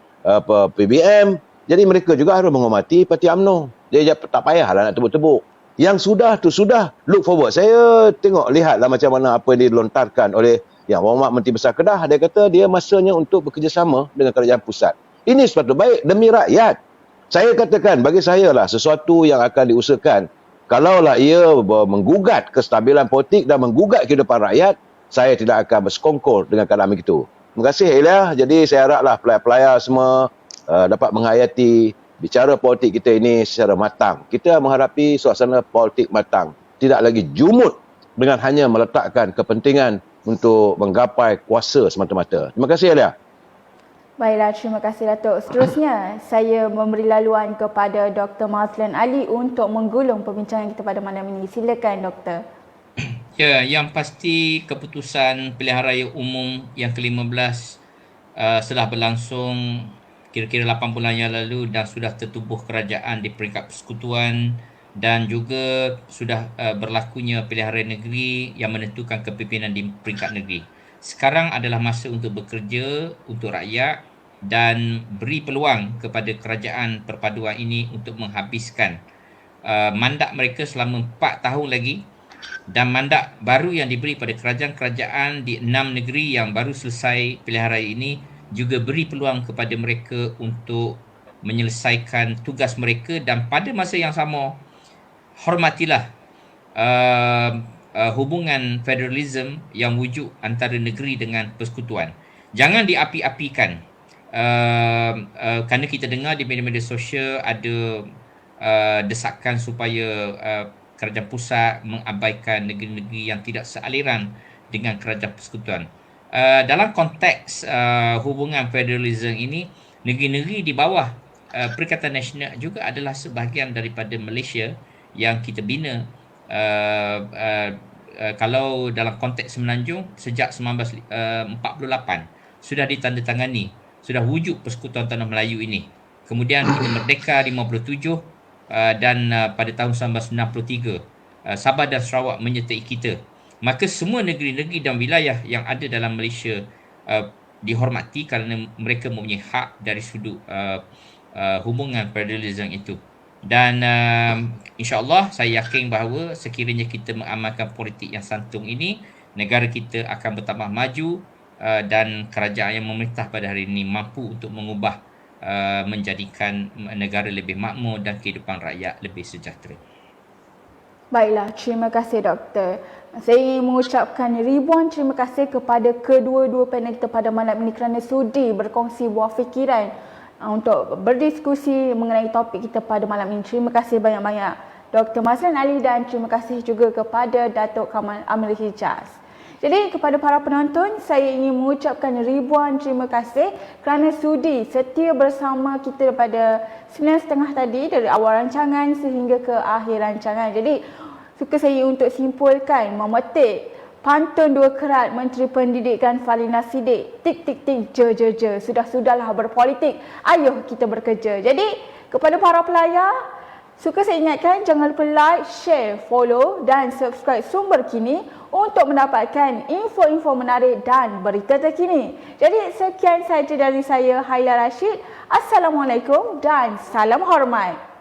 PBM. Jadi mereka juga harus menghormati parti UMNO. Jadi tak payahlah nak tebuk-tebuk. Yang sudah tu sudah, look forward. Saya lihatlah macam mana apa yang dilontarkan oleh Yang Berhormat Menteri Besar Kedah. Dia kata dia masanya untuk bekerjasama dengan kerajaan pusat. Ini sepatutnya baik demi rakyat. Saya katakan, bagi saya lah sesuatu yang akan diusahakan. Kalaulah ia menggugat kestabilan politik dan menggugat kehidupan rakyat, saya tidak akan bersekongkol dengan keadaan begitu. Terima kasih Elia. Jadi saya haraplah pelayar-pelayar semua dapat menghayati bicara politik kita ini secara matang. Kita menghadapi suasana politik matang. Tidak lagi jumut dengan hanya meletakkan kepentingan untuk menggapai kuasa semata-mata. Terima kasih Elia. Baiklah, terima kasih Datuk. Seterusnya, saya memberi laluan kepada Dr. Mazlan Ali untuk menggulung perbincangan kita pada malam ini. Silakan Doktor. Ya, yang pasti keputusan pilihan raya umum yang ke-15 setelah berlangsung kira-kira 8 bulan yang lalu dan sudah tertubuh kerajaan di peringkat persekutuan dan juga sudah berlakunya pilihan raya negeri yang menentukan kepimpinan di peringkat negeri. Sekarang adalah masa untuk bekerja untuk rakyat dan beri peluang kepada kerajaan perpaduan ini untuk menghabiskan mandat mereka selama 4 tahun lagi, dan mandat baru yang diberi pada kerajaan-kerajaan di 6 negeri yang baru selesai pilihan raya ini juga beri peluang kepada mereka untuk menyelesaikan tugas mereka, dan pada masa yang sama hormatilah hubungan federalism yang wujud antara negeri dengan persekutuan. Jangan diapi-apikan. Kerana kita dengar di media-media sosial ada desakan supaya kerajaan pusat mengabaikan negeri-negeri yang tidak sealiran dengan kerajaan persekutuan. Dalam konteks hubungan federalism ini, negeri-negeri di bawah Perikatan Nasional juga adalah sebahagian daripada Malaysia yang kita bina. Kalau dalam konteks Semenanjung sejak 1948 sudah ditandatangani, sudah wujud Persekutuan Tanah Melayu ini. Kemudian kita merdeka 57 dan pada tahun 1963 Sabah dan Sarawak menyertai kita. maka semua negeri-negeri dan wilayah yang ada dalam Malaysia dihormati kerana mereka mempunyai hak dari sudut hubungan federalism itu. Dan insya-Allah saya yakin bahawa sekiranya kita mengamalkan politik yang santun ini, negara kita akan bertambah maju dan kerajaan yang memerintah pada hari ini mampu untuk mengubah menjadikan negara lebih makmur dan kehidupan rakyat lebih sejahtera. Baiklah, terima kasih doktor. Saya ingin mengucapkan ribuan terima kasih kepada kedua-dua panel kita pada malam ini kerana sudi berkongsi buah fikiran untuk berdiskusi mengenai topik kita pada malam ini. Terima kasih banyak-banyak Dr. Mazlan Ali dan terima kasih juga kepada Datuk Kamal Amir Hijaz. Jadi kepada para penonton, saya ingin mengucapkan ribuan terima kasih kerana sudi setia bersama kita pada 9.30 tadi dari awal rancangan sehingga ke akhir rancangan. Jadi suka saya untuk simpulkan, memetik pantun dua kerat Menteri Pendidikan Falizah Siddiq, tik tik tik je. Sudah-sudahlah berpolitik, ayo kita bekerja. Jadi kepada para pelayar, suka saya ingatkan jangan lupa like, share, follow dan subscribe Sumber Kini untuk mendapatkan info-info menarik dan berita terkini. Jadi sekian saja dari saya, Haila Rashid. Assalamualaikum dan salam hormat.